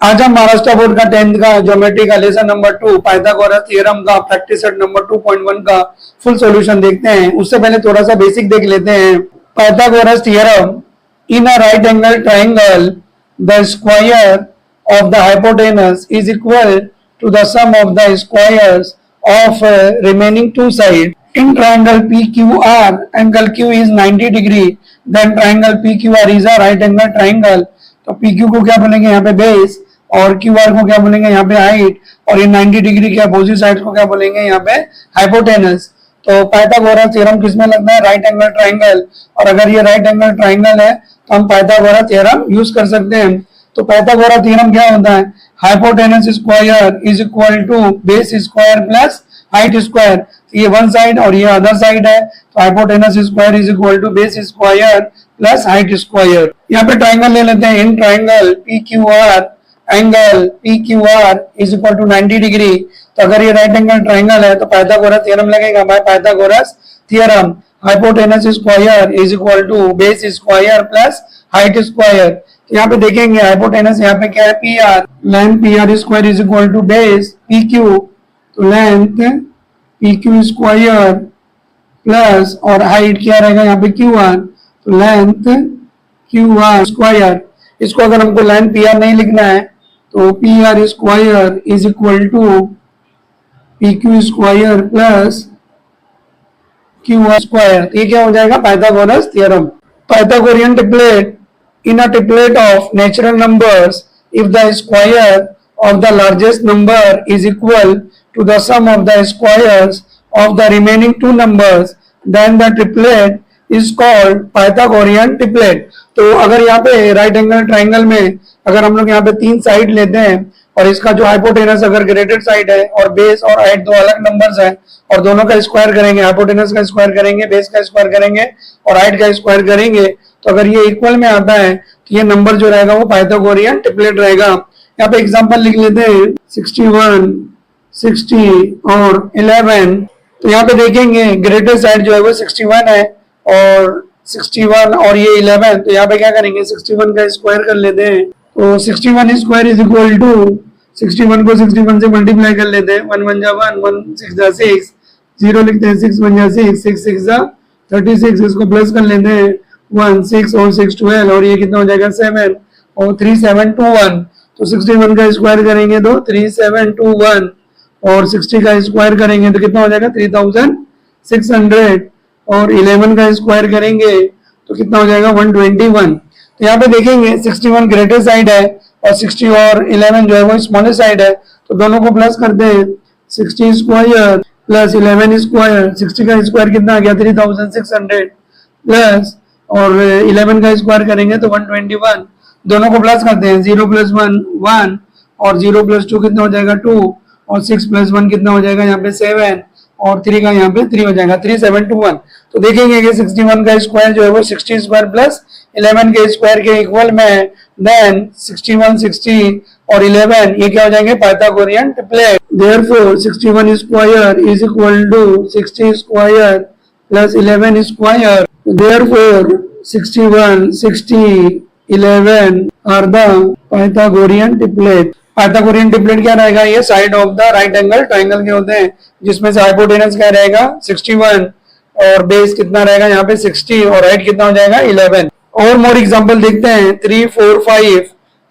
आज हम महाराष्ट्र बोर्ड का 10th का ज्योमेट्री का लेसन नंबर 2 पाइथागोरस थ्योरम का प्रैक्टिस सेट नंबर 2.1 का फुल सॉल्यूशन देखते हैं। उससे पहले थोड़ा सा बेसिक देख लेते हैं। Pythagoras theorem, in a right angle triangle the square of the hypotenuse is equal to the sum of the squares of remaining two side. In triangle PQR, angle Q is 90 degree, then triangle PQR is a right angle triangle। तो PQ को क्या बोलेंगे यहाँ पे base, और QR को क्या बोलेंगे यहाँ पे हाइट, और ये 90 डिग्री के अपोजिट साइड को क्या बोलेंगे यहाँ पे हाइपोटेनस। तो पाइथागोरस थ्योरम किसमें लगता है? Right angle triangle. और अगर ये राइट एंगल ट्राइंगल है तो हम पाइथागोरस थ्योरम यूज कर सकते हैं। तो पाइथागोरस थ्योरम क्या होता है? Hypotenuse square is equal to base square plus height square. ये वन साइड और ये अदर साइड है, तो hypotenuse square is equal to base square plus height square. यहाँ पे ट्राइंगल ले लेते हैं। इन triangle PQR, angle PQR is equal to 90 degree. तो अगर ये राइट एंगल ट्राइंगल है तो पाइथागोरस थ्योरम लगेगा। By Pythagoras theorem hypotenuse square is equal to base square plus height square. यहाँ पे देखेंगे हाइपोटेनस यहाँ पे क्या है? PR, length PR square is equal to base PQ, तो लेंथ PQ स्क्वायर प्लस और हाइट क्या रहेगा यहाँ पे QR, तो लेंथ QR स्क्वायर। इसको अगर हमको लेंथ PR नहीं लिखना है तो PR square is equal to PQ square plus QR square. ये क्या हो जाएगा? Pythagoras theorem. Pythagorean triplet, in a triplet of natural numbers if the square of the largest number is equal to the sum of the squares of the remaining two numbers, then the triplet is called Pythagorean triplet। तो अगर यहाँ पे right angle triangle में अगर हम लोग यहाँ पे तीन साइड लेते हैं और इसका जो हाइपोटेनस अगर ग्रेटेड साइड है और बेस और हाइट दो अलग नंबर्स हैं और दोनों का स्क्वायर करेंगे, हाइपोटेनस का स्क्वायर करेंगे, बेस का स्क्वायर करेंगे और हाइट का स्क्वायर करेंगे, तो अगर ये इक्वल में आता है तो ये नंबर जो रहेगा वो पाइथागोरियन ट्रिपलेट रहेगा। यहाँ पे एग्जांपल लिख लेते हैं 61, 60 और 11। तो यहाँ पे देखेंगे ग्रेटर साइड जो है वो 61 है और 61 और ये 11। तो यहाँ पे क्या करेंगे? 61 का स्क्वायर कर लेते हैं। तो 61 स्क्वायर इज इक्वल टू 61 को 61 से मल्टीप्लाई कर लेते हैं। 1 1 जा 1, 1 6 जा 6, 0 लिखते हैं, 6 1 जा 6, 6 6 जा 36। इसको प्लस कर लेते हैं, 1 6 और 6 12, और ये कितना हो जाएगा? 7 और 3 7 2 1। तो 61 का स्क्वायर करेंगे तो 3721 और 60 का स्क्वायर करेंगे तो कितना हो जाएगा? 3600 और 11 का स्क्वायर करेंगे तो कितना हो जाएगा? 121। तो यहाँ पे देखेंगे 61 ग्रेटर साइड है और 60 और 11 जो है वो स्मॉलेस्ट साइड है, तो दोनों को प्लस करते हैं। 60 स्क्वायर प्लस 11 स्क्वायर, 60 का स्क्वायर कितना आ गया? 3600 प्लस और 11 का स्क्वायर करेंगे तो 121। दोनों को प्लस करते हैं। 0 + 1 1 और 0 + 2 कितना हो जाएगा? 2 और 6 + 1 कितना हो जाएगा? यहाँ पे 7 और 3 का यहाँ पे 3 हो जाएगा, 3721। तो देखेंगे कि 61 का स्क्वायर जो है वो 60 स्क्वायर प्लस 11 के स्क्वायर के इक्वल में है। देन 61 60 और 11 ये क्या हो जाएंगे? Pythagorean triplet. Therefore 61 square is equal to 60 square plus 11 square. Therefore 61 60 11 are the Pythagorean triplet. Pythagorean triplet क्या रहेगा? ये side of the right angle triangle के होते हैं, जिसमें से हाइपोटेनस क्या रहेगा? 61 और बेस कितना रहेगा? यहाँ पे 60 और हाइट कितना हो जाएगा? 11। और मोर एग्जांपल देखते हैं। 3 4 5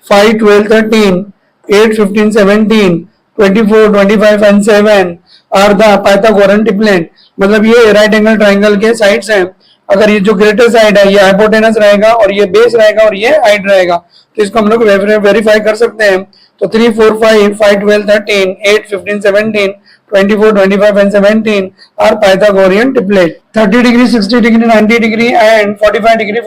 5 12 13 8 15 17 24 25 and 7 are the Pythagorean triplet. मतलब ये राइट एंगल ट्राइंगल के साइड्स हैं। अगर ये जो ग्रेटर साइड है ये हाइपोटेनस रहेगा और ये बेस रहेगा और ये हाइट रहेगा, तो इसको हम लोग वेरीफाई कर सकते हैं। तो 3 4 5 5 12 13 8 15 17 24 25 and 17 are Pythagorean triplet. 30 degree 60 degree 90 degree and 45 degree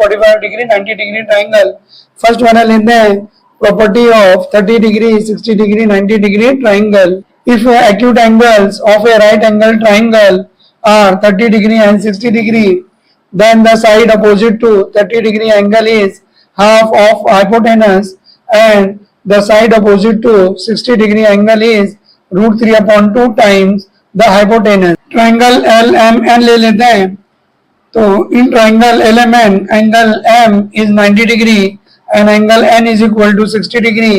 90 degree triangle. First वाला लेते हैं, property of 30 degree 60 degree 90 degree triangle. If acute angles of a right angle triangle are 30 degree and 60 degree, then the side opposite to 30 degree angle is half of hypotenuse and the side opposite to 60 degree angle is √3/2 times the hypotenuse। Triangle LMN ले लेते हैं। तो in triangle LMN angle M is 90 degree and angle N is equal to 60 degree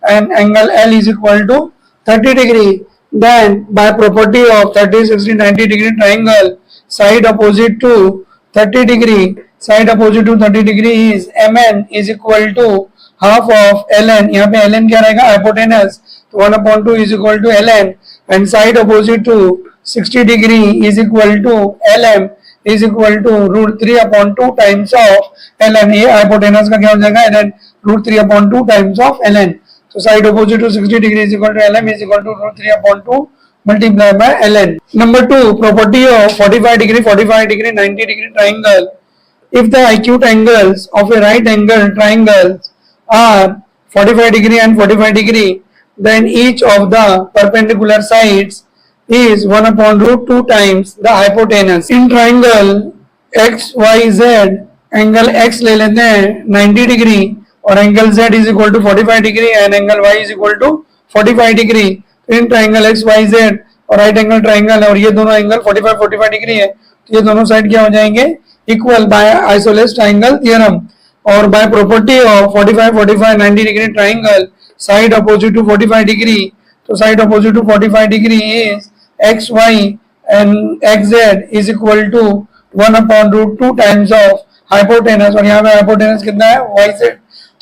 and angle L is equal to 30 degree. Then by property of 30, 60, 90 degree triangle, side opposite to 30 degree, side opposite to 30 degree is Mn is equal to half of Ln. यहाँ पे Ln क्या रहेगा? Hypotenuse. तो 1/2 is equal to Ln, and side opposite to 60 degree is equal to Lm is equal to √3/2 times of Ln. ये hypotenuse का क्या हो जाएगा? Ln √3/2 times of Ln. So side opposite to 60 degree is equal to Lm is equal to √3/2 multiplied by Ln. Number 2, property of 45 degree, 90 degree triangle. If the acute angles of a right angle triangle are 45 degree and 45 degree, then each of the perpendicular sides is 1/√2 times the hypotenuse. In triangle XYZ, angle X ले लेते हैं 90 degree और angle Z is equal to 45 degree and angle Y is equal to 45 degree. In triangle XYZ और right angle triangle है और ये दोनों angle 45 degree है, तो ये दोनों साइड क्या हो जाएंगे? Equal by isosceles triangle theorem. और by property of 45 90 degree triangle, side opposite to 45 degree, तो side opposite to 45 degree is XY and XZ is equal to 1/√2 times of hypotenuse. और यहाँ पे hypotenuse कितना है? YZ.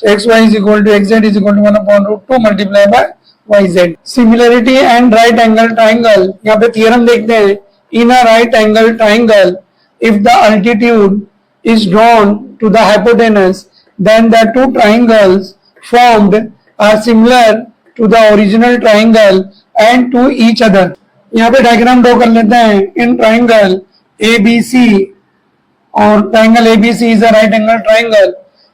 तो XY is equal to XZ is equal to 1/√2 multiplied by YZ. Similarity and right angle triangle. यहाँ पे theorem देखते हैं. In a right angle triangle, if the altitude is drawn to the hypotenuse, then the two triangles formed are similar to the original triangle and to each other. यहाँ पे diagram draw कर लेते हैं. इन triangle ABC, और triangle ABC is a right angle triangle.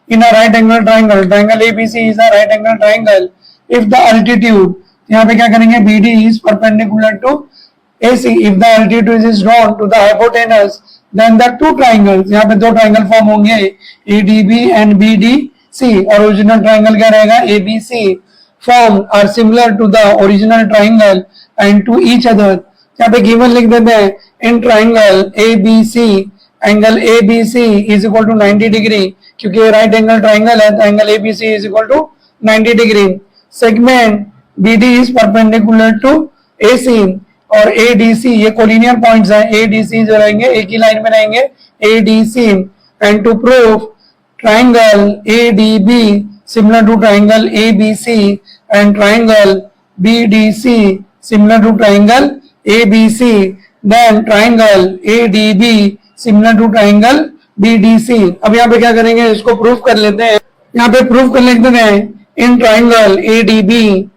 In a right angle triangle, triangle ABC is a right angle triangle. If the altitude, यहाँ पे क्या करेंगे? BD is perpendicular to AC. If the altitude is drawn to the hypotenuse, then the two triangles, यहाँ पे दो triangle form होंगे, ADB and BDC. और original triangle क्या रहेगा? ABC. Form are similar to the original triangle and to each other. यहाँ पे given लिख देते हैं. इन triangle ABC, angle ABC is equal to 90 degree, क्योंकि राइट एंगल ट्राइंगल है तो angle ABC is equal to 90 degree. Segment BD is perpendicular to AC और ADC, ये कोलिनियर पॉइंट्स हैं. ADC जो रहेंगे एक ही लाइन में रहेंगे, ADC. And to prove triangle ADB similar to triangle ABC and triangle BDC similar to triangle ABC, then triangle ADB similar to triangle BDC. अब यहाँ पे क्या करेंगे? इसको प्रूफ कर लेते हैं. यहाँ पे प्रूफ कर लेते हैं. In triangle ADB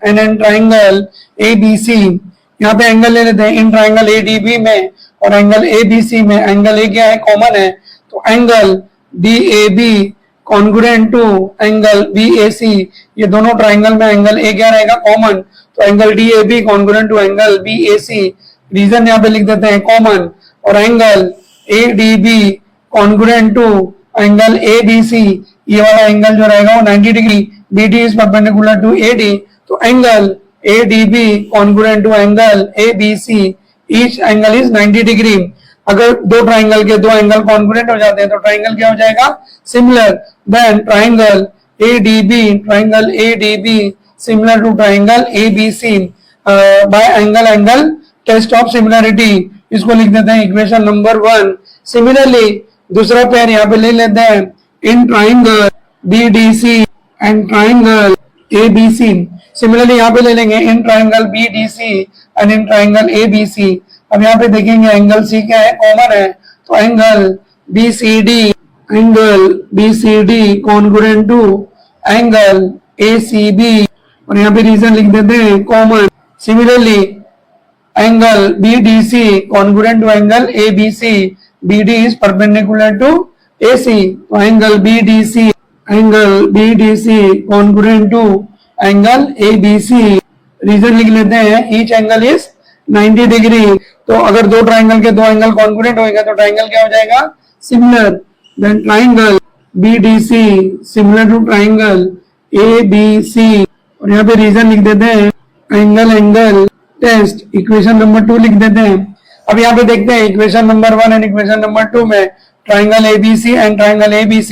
and in triangle ABC, यहाँ पे एंगल ले लेते हैं. इन ट्राइंगल ADB में और एंगल ABC में एंगल ए क्या है? कॉमन है. तो angle DAB congruent to angle BAC, ये दोनों ट्राइंगल में एंगल ए क्या रहेगा? कॉमन. तो angle DAB congruent to angle BAC, reason यहाँ पे लिख देते हैं कॉमन. और angle ADB congruent to angle ABC, ये वाला एंगल जो रहेगा वो 90 degree. BD is perpendicular to AD, तो angle ADB congruent to angle ABC, each angle is 90 degree. अगर दो ट्राइंगल के दो एंगल कॉन्ग्रुएंट हो जाते हैं तो ट्राइंगल क्या हो जाएगा? Similar. Then triangle ADB similar to triangle ABC by angle test of similarity. इसको लिख देते हैं इक्वेशन नंबर 1. सिमिलरली दूसरा पेयर यहाँ पे ले लेते हैं. इन triangle BDC and triangle ABC. Similarly यहाँ पे ले लेंगे in triangle BDC and in triangle ABC. अब यहाँ पे देखेंगे एंगल C क्या है? कॉमन है. तो angle BCD congruent to angle ACB, और यहाँ पे रीजन लिख देते हैं common. Similarly angle BDC congruent to angle ABC, BD is perpendicular to AC. तो angle BDC congruent to angle ABC, reason लिख लेते हैं. Each angle is 90 degree. तो अगर दो ट्राइंगल के दो एंगल कॉन्ग्रुएंट होएगा तो ट्राइंगल क्या हो जाएगा? Similar. Then triangle BDC similar to triangle ABC, और यहाँ पे रीजन लिख देते हैं एंगल टेस्ट. इक्वेशन नंबर 2 लिख देते हैं. अब यहाँ पे देखते हैं equation number 1 and equation number 2 में triangle ABC and triangle ABC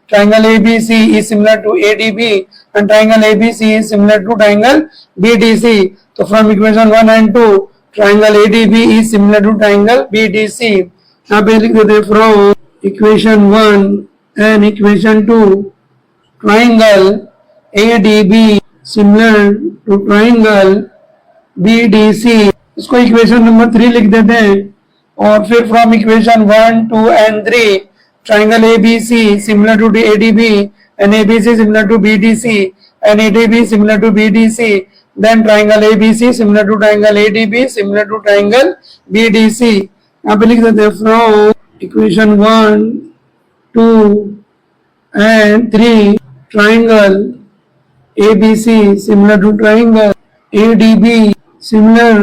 triangle ABC is similar to ADB and triangle ABC is similar to triangle BDC. So from equation 1 and 2 triangle ADB is similar to triangle BDC. यहाँ पे लिख देते from equation 1 and equation 2 triangle ADB similar to triangle BDC. इसको equation number 3 लिख देते हैं और फिर from equation 1, 2 and 3 triangle ABC similar to ADB and ABC similar to BDC and ADB similar to BDC, then triangle ABC similar to triangle ADB similar to triangle BDC. यहाँ पे लिख देते हैं from equation 1, 2 and 3 triangle ABC similar to triangle ADB similar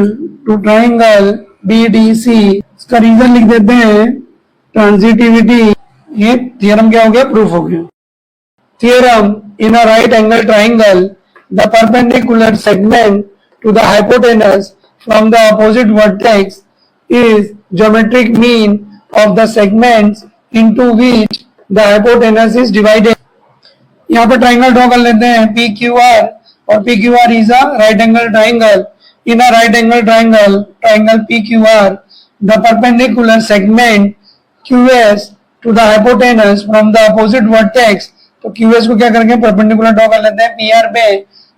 to triangle BDC. इसका reason लिख देते हैं transitivity. ये थियरम क्या हो गया, प्रूफ हो गया. Theorem in a right angle triangle the perpendicular segment to the hypotenuse from the opposite vertex is geometric mean of the segments into which the hypotenuse is divided. यहाँ पर triangle draw कर लेते हैं PQR और PQR is a right angle triangle. In a right angle triangle, triangle PQR, the perpendicular segment QS to the hypotenuse from the opposite vertex. तो QS को क्या करेंगे, perpendicular ड्रॉ कर लेते हैं PR पे.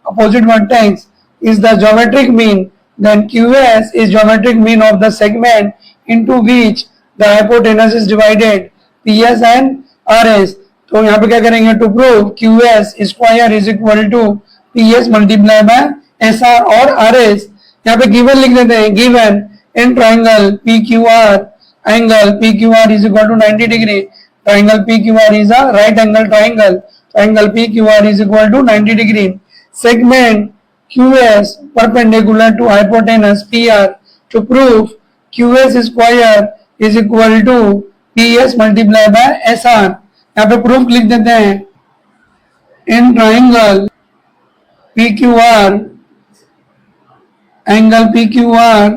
Opposite vertex is the geometric mean. Then QS is geometric mean of the segment into which the hypotenuse is divided. PS and RS. तो यहाँ पे क्या करेंगे, to prove QS square is equal to PS multiply by SR और RS. यहाँ पे given लिख देते हैं. Given in triangle PQR angle PQR is equal to 90 degree. Triangle PQR is a right angle triangle. Triangle PQR is equal to 90 degree. Segment QS perpendicular to hypotenuse PR. To prove QS square is equal to PS multiplied by SR. यहाँ पे proof लिख देते हैं. इन triangle PQR angle PQR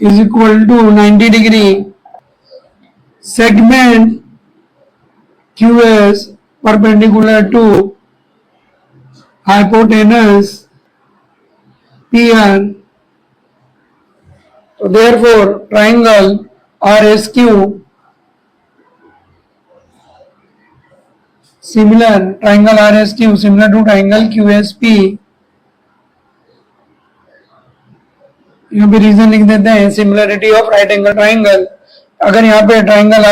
is equal to 90 degree. Segment QS perpendicular to hypotenuse PR. So therefore triangle RSQ triangle RSQ similar to triangle QSP. यहाँ पे reason लिख देते हैं. Similarity of right angle triangle. अगर यहाँ पे triangle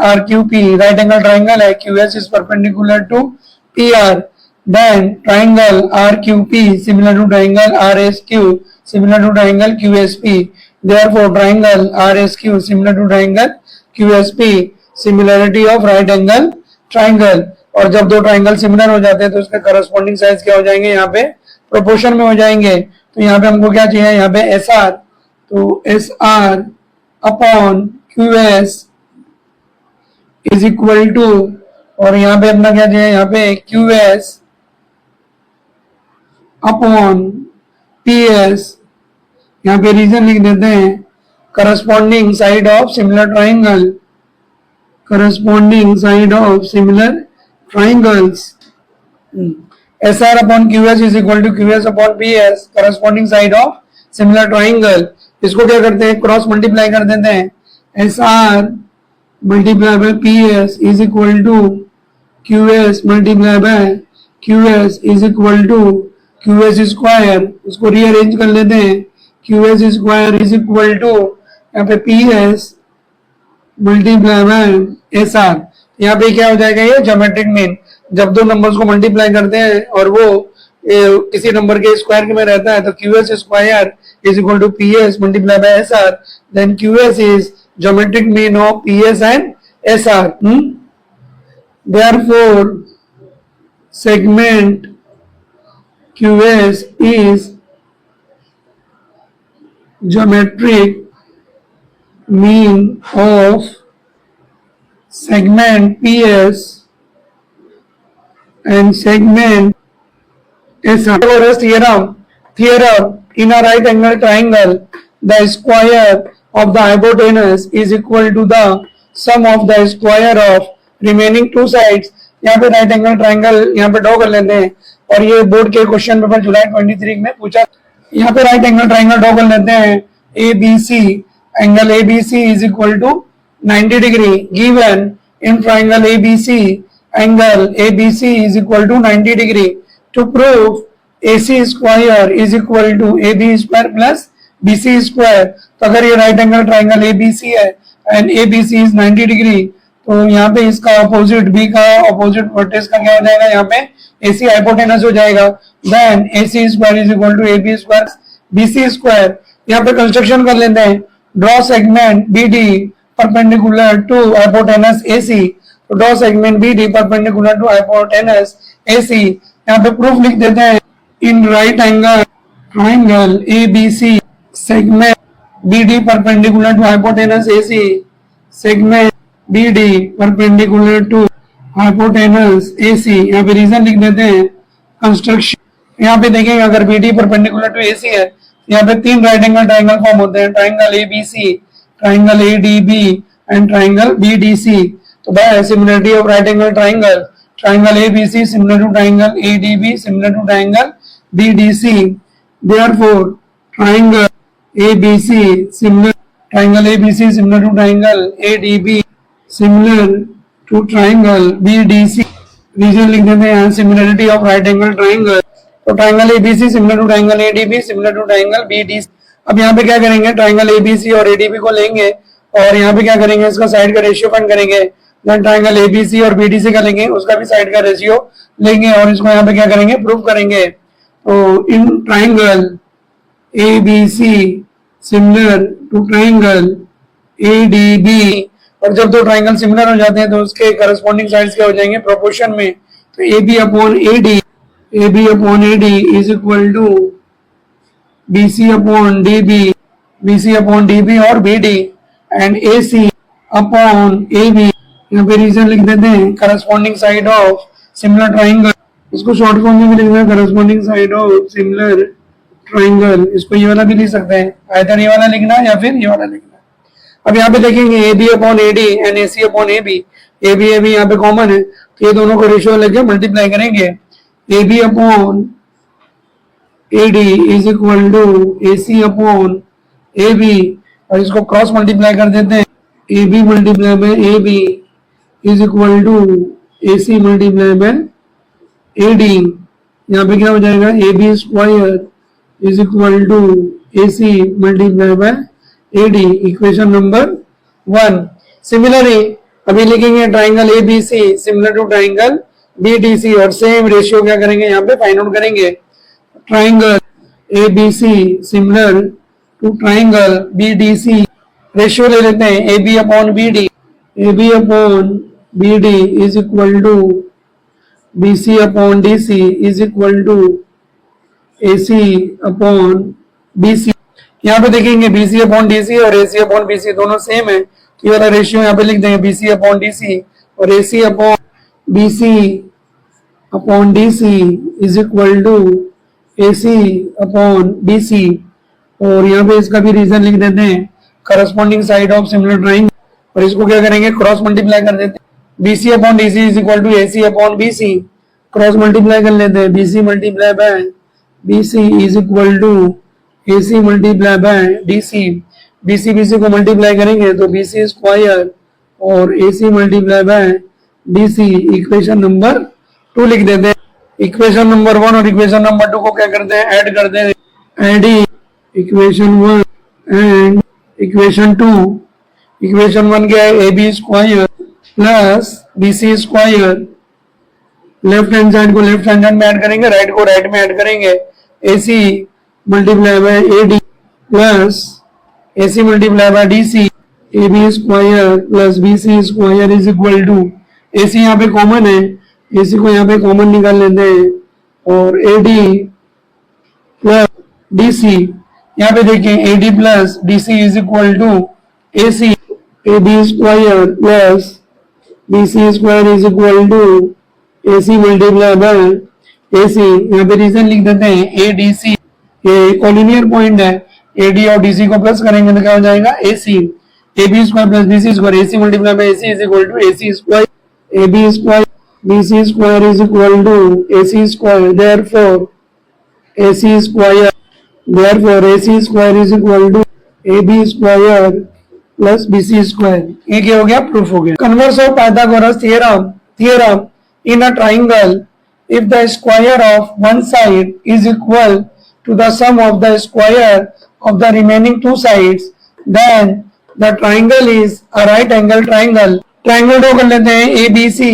RQP right angle triangle है, QS is perpendicular to PR, then triangle RQP similar to triangle RSQ similar to triangle QSP. Therefore triangle RSQ similar to triangle QSP. Similarity of right angle triangle. और जब दो triangle similar हो जाते हैं तो उसके corresponding size क्या हो जाएंगे, यहाँ पे प्रोपोर्शन में हो जाएंगे. तो यहाँ पे हमको क्या चाहिए, यहाँ पे SR. तो SR upon QS is equal to, और यहाँ पे अपना क्या चाहिए, यहाँ पे QS अपॉन PS. यहाँ पे रीजन लिख देते हैं. Corresponding side of similar triangle. Corresponding side of similar triangles. SR upon QS is equal to QS upon PS, corresponding side of similar triangle. इसको क्या करते हैं, क्रॉस मल्टीप्लाई कर देते हैं. SR multiply by PS is equal to QS multiply by QS is equal to QS square. उसको rearrange कर लेते हैं. QS square is equal to यहाँ पे PS multiply by SR. यहाँ पे क्या हो जाएगा, ये ज्योमेट्रिक मीन. जब दो नंबर्स को मल्टीप्लाई करते हैं और वो किसी नंबर के स्क्वायर में रहता है तो QS square is equal to PS multiply by SR. Then QS is geometric mean of PS and SR. Therefore segment QS is geometric mean of segment PS and segment SR. Theorem in a right angle triangle, the square of the hypotenuse is equal to the sum of the square of remaining two sides, यहाँ पे right angle triangle यहाँ पे draw कर लेते हैं। और ये board के क्वेश्चन पेपर जुलाई 23 में पूछा। यहाँ पे राइट एंगल ट्राइंगल ड्रॉ कर लेते हैं। A B C, angle A B C is equal to 90 degree given in triangle A B C, angle A B C is equal to 90 degree. To prove A C square is equal to A B square plus B C square. तो अगर ये right angle triangle A B C है and A B C is 90 degree, तो यहाँ पे इसका opposite B का opposite vertex का क्या हो जाएगा, यहाँ पे AC हाइपोटेनस हो जाएगा। Then AC square is equal to AB square BC square. यहाँ पे कंस्ट्रक्शन कर लेते हैं। Draw segment BD perpendicular to hypotenuse AC। तो draw segment BD perpendicular to hypotenuse AC। यहाँ पे प्रूफ लिख देते हैं। In right angle triangle ABC segment BD perpendicular to hypotenuse AC, segment BD perpendicular to hypotenuse AC। यहाँ पे reason लिख देते हैं। कंस्ट्रक्शन यहाँ पे देखेंगे, अगर BD परपेंडिकुलर टू AC है, यहाँ पे 3 राइट एंगल ट्राइंगल फॉर्म होते हैं, triangle ABC, triangle ADB and triangle BDC। तो by similarity of right angle triangle, triangle ABC similar to triangle ADB similar to triangle BDC, therefore triangle ABC similar, triangle ABC similar to triangle ADB similar to triangle BDC। Reason लिख देते हैं similarity of right angle triangle. तो triangle ABC similar to triangle ADB similar to triangle BDC। अब यहाँ पे क्या करेंगे, triangle ABC और ADB को लेंगे और यहाँ पे क्या करेंगे, इसका साइड का रेशियो फाइंड करेंगे। देन ट्राइंगल ABC और BDC का लेंगे, उसका भी साइड का रेशियो लेंगे और इसको यहाँ पे क्या करेंगे, प्रूव करेंगे। तो in triangle ABC similar to triangle ADB, और जब दो ट्राइंगल सिमिलर हो जाते हैं तो उसके करस्पॉन्डिंग साइड्स क्या हो जाएंगे, प्रोपोर्शन में। तो AB upon AD is equal to BC upon DB और BD and AC upon AB। यहाँ पे रीजन लिख देते हैं, corresponding side of similar triangle. इसको शॉर्ट फॉर्म में भी लिखना है, corresponding side of similar triangle. इसको ये वाला भी लिख सकते हैं, आइदर ये वाला लिखना या फिर ये वाला लिखना। अब यहाँ पे देखेंगे AB upon AD and AC upon AB। AB यहाँ पे कॉमन है, तो ये दोनों को रेशियो लेके मल्टीप्लाई करेंगे। AB upon AD is equal to AC upon AB, और इसको क्रॉस मल्टीप्लाई कर देते हैं। AB multiply by AB is equal to AC multiply by AD। यहाँ पे क्या हो जाएगा, AB square is equal to AC multiply by AD, equation number 1। Similarly अभी लिखेंगे triangle ABC similar to triangle BDC और सेम रेशियो क्या करेंगे, यहाँ पे फाइंड आउट करेंगे। Triangle ABC similar to triangle BDC, ratio ले लेते हैं AB upon BD। AB upon BD is equal to BC upon DC is equal to AC upon BC। यहाँ पे देखेंगे BC अपॉन DC और AC अपॉन BC दोनों same है, तो ये वाला रेशियो यहाँ पे लिख देंगे BC अपॉन DC और AC upon BC upon DC is equal to AC upon BC। और यहाँ पे इसका भी रीजन लिख देते हैं, corresponding side of similar triangle, और इसको क्या करेंगे, क्रॉस मल्टीप्लाई कर देते हैं। BC upon DC is equal to AC upon BC, cross multiply कर लेते हैं। BC multiply by BC is equal to AC multiply by DC। BC को मल्टीप्लाई करेंगे तो BC स्क्वायर और AC multiply by DC, equation number 2 लिख देते हैं। इक्वेशन नंबर 1 और इक्वेशन नंबर 2 को क्या करते हैं, ऐड करते हैं। Adding equation 1 and equation 2। Equation 1 क्या है, AB square plus BC square. Left hand side को लेफ्ट हैंड में ऐड करेंगे, राइट को राइट में ऐड करेंगे। AC multiply by AD plus AC multiply by DC। AB square plus BC square is equal to, AC यहाँ पे common है, AC को यहाँ पे कॉमन निकाल लेते हैं और AD प्लस DC। यहाँ पे देखें AD plus DC is equal to AC। AB square plus BC square is equal to AC multiply by AC। यहाँ पे रीजन लिख देते हैं ADC, ये कोलिनियर पॉइंट है। AD और DC को प्लस करेंगे तो क्या हो जाएगा, AC। AB square plus BC square, AC multiply by AC is equal to AC square. AB square BC square is equal to AC square. AC square therefore AC square is equal to AB square plus BC square. ये क्या हो गया? Proof हो गया. Converse of Pythagoras theorem in a triangle, if the square of one side is equal to the sum of the square of the remaining two sides, then the triangle is a right angle triangle. Triangle draw कर लेते हैं ABC.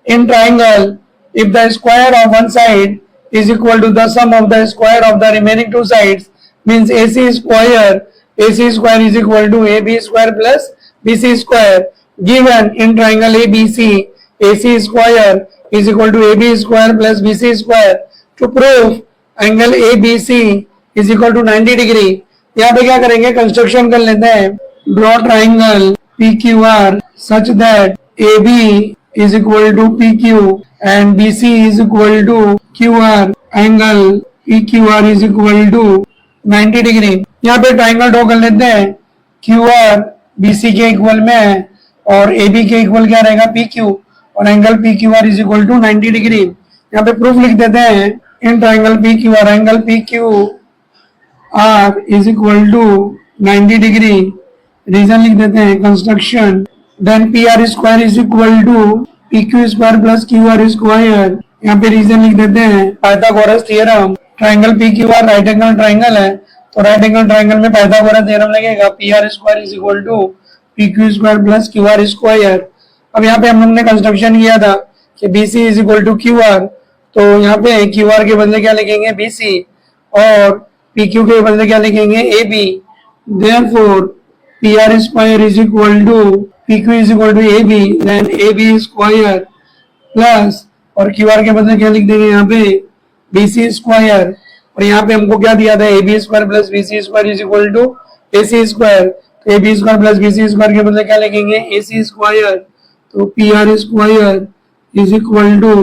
In triangle, if the square of one side is equal to the sum of the square of the remaining two sides, means AC square is equal to AB square plus BC square. Given in triangle ABC, AC square is equal to AB square plus BC square. To prove angle ABC is equal to 90 degree, यहाँ पे क्या करेंगे? Construction कर लेते हैं. Draw triangle PQR such that AB is equal to PQ and BC is equal to QR. Angle PQR is equal to 90 degree. यहाँ पे triangle draw कर लेते हैं. QR BC के इक्वल में है और AB के इक्वल क्या रहेगा? PQ. और angle PQR is equal to 90 degree. यहाँ पे प्रूफ लिख देते हैं. इन triangle PQR angle PQR is equal to 90 degree. Reason लिख देते हैं. Construction then PR square is equal to PQ square plus QR square. यहाँ पे रीजन लिख देते हैं. Pythagoras theorem. Triangle PQR right angle triangle है तो राइट एंगल ट्राइंगल में पाइथागोरस थ्योरम लगेगा. PR square is equal to PQ square plus QR square. अब यहाँ पे हम लोग ने कंस्ट्रक्शन किया था कि BC is equal to QR, तो यहाँ पे QR के बदले क्या लिखेंगे? BC और PQ के बदले क्या लिखेंगे? AB. Therefore PR square is equal to PQ is equal to AB, then AB square plus और QR के बदले क्या लिख देंगे? यहाँ पे BC स्क्वायर. और यहाँ पे हमको क्या दिया था? AB square plus BC square is equal to AC square. तो AB square plus BC square के बदले क्या लिखेंगे? AC square. तो PR square is equal to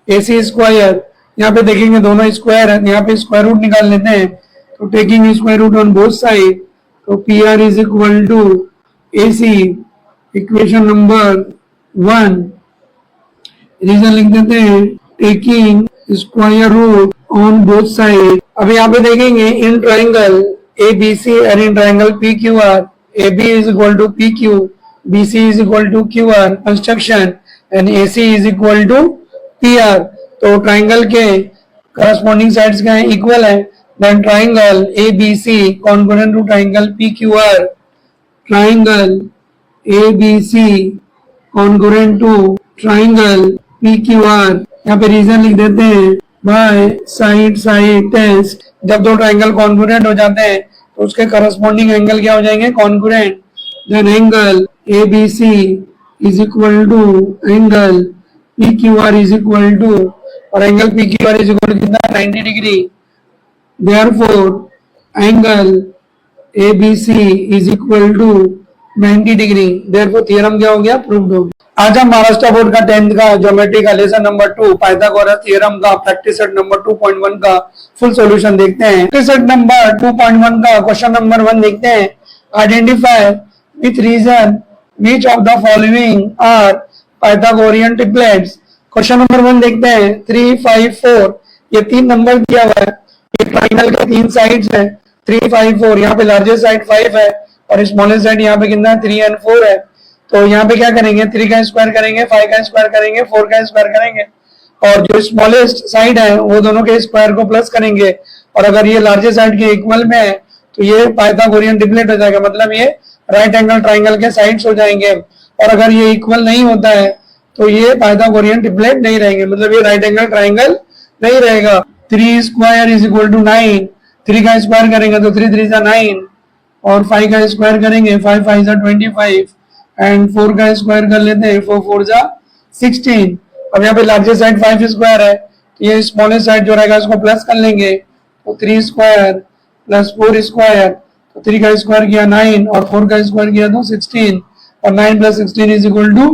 AC square. यहाँ पे देखेंगे दोनों स्क्वायर है, यहाँ पे स्क्वायर रूट निकाल लेते हैं. तो taking square root on both side, तो PR is equal to AC. Equation number 1. Reason लिख देते हैं. Taking square root on both side. अब यहाँ पे देखेंगे in triangle ABC and in triangle PQR, AB is equal to PQ, BC is equal to QR construction and AC is equal to PR. तो triangle के corresponding sides क्या है? Equal है. Then triangle ABC congruent to triangle PQR. Triangle ABC congruent to triangle PQR. यहाँ पे reason लिख देते हैं. By side test. जब दो ट्राइंगल कॉन्ग्रुएंट हो जाते हैं तो उसके करस्पॉन्डिंग एंगल क्या हो जाएंगे? Congruent. Then angle ABC is equal to angle PQR is equal to और angle PQR is equal to कितना? 90 degree. Therefore angle ABC is equal to 90 degree. Therefore theorem क्या हो गया? प्रूव्ड हो गया. आज हम महाराष्ट्र बोर्ड का 10th का ज्योमेट्री का लेसन नंबर 2 पाइथागोरस थ्योरम का प्रैक्टिस सेट नंबर 2.1 का फुल सॉल्यूशन देखते हैं. प्रैक्टिस सेट नंबर 2.1 का क्वेश्चन नंबर 1 देखते हैं. Identify with reason which of the following are Pythagorean triplets. Question number 1 देखते हैं. 3, 5, 4 ये 3 नंबर दिया हुआ है. ये ट्राइंगल के 3 साइड्स है. 3, 5, 4. यहाँ पे लार्जेस्ट साइड 5 है और स्मॉलेस्ट साइड यहाँ पे कितना है? 3 and 4 है. तो यहाँ पे क्या करेंगे? 3 का स्क्वायर करेंगे, 5 का स्क्वायर करेंगे, 4 का स्क्वायर करेंगे और जो स्मॉलेस्ट साइड है वो दोनों के स्क्वायर को प्लस करेंगे. और अगर ये लार्जेस्ट साइड के इक्वल में है तो ये पाइथागोरियन ट्रिपलेट हो जाएगा. मतलब ये राइट एंगल ट्राइंगल के साइड्स हो जाएंगे. और अगर ये इक्वल नहीं होता है तो ये पाइथागोरियन ट्रिपलेट नहीं रहेंगे. मतलब ये राइट एंगल ट्राइंगल नहीं रहेगा. 3 स्क्वायर इज इक्वल टू 9. 3 का स्क्वायर करेंगे तो 3 3 9 और 5 का स्क्वायर करेंगे 5 5 25 एंड 4 का स्क्वायर कर लेते हैं 4 4 16. अब यहाँ पे लार्जेस्ट साइड 5 स्क्वायर है तो ये स्मॉलेस्ट साइड जो रहेगा उसको प्लस कर लेंगे. तो 3 स्क्वायर प्लस 4 स्क्वायर. तो 3 का स्क्वायर किया 9 और 4 का स्क्वायर किया तो 16 और 9 प्लस 16 इज इक्वल टू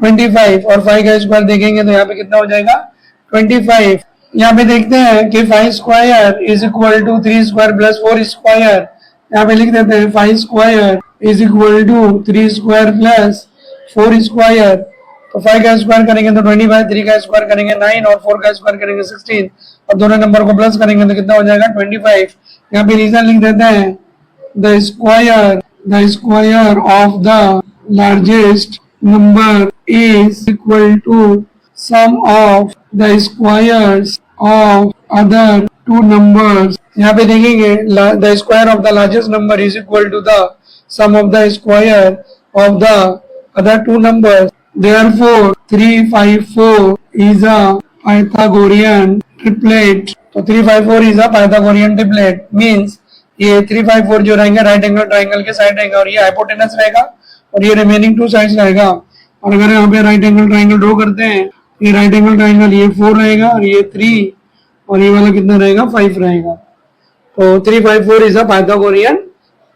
25 और 5 का स्क्वायर देखेंगे तो यहाँ पे कितना हो जाएगा? 25. यहाँ पे देखते हैं कि 5 square is equal to 3 square plus 4 square. यहाँ पे लिख देते हैं 5 square is equal to 3 square plus 4 square. तो 5 का स्क्वायर करेंगे तो 25, 3 का स्क्वायर करेंगे 9 और 4 का स्क्वायर करेंगे 16 और दोनों नंबर को प्लस करेंगे तो कितना हो जाएगा 25। यहाँ पे रीजन लिख देते हैं the square of the largest number is equal to sum of the squares of other two numbers. यहाँ पे देखेंगे the square of the largest number is equal to the sum of the square of the other two numbers. Therefore 354 is a Pythagorean triplet। तो 354 is a Pythagorean triplet means ये 354 जो रहेंगे right angle triangle के side रहेगा और ये hypotenuse रहेगा और ये रिमेनिंग टू साइड्स रहेगा। और अगर यहाँ पे राइट एंगल ट्राइंगल ड्रॉ करते हैं ये राइट एंगल ट्राइंगल ये 4 रहेगा और ये 3 और ये वाला कितना रहेगा 5 रहेगा। तो 354 इज अ पाइथागोरियन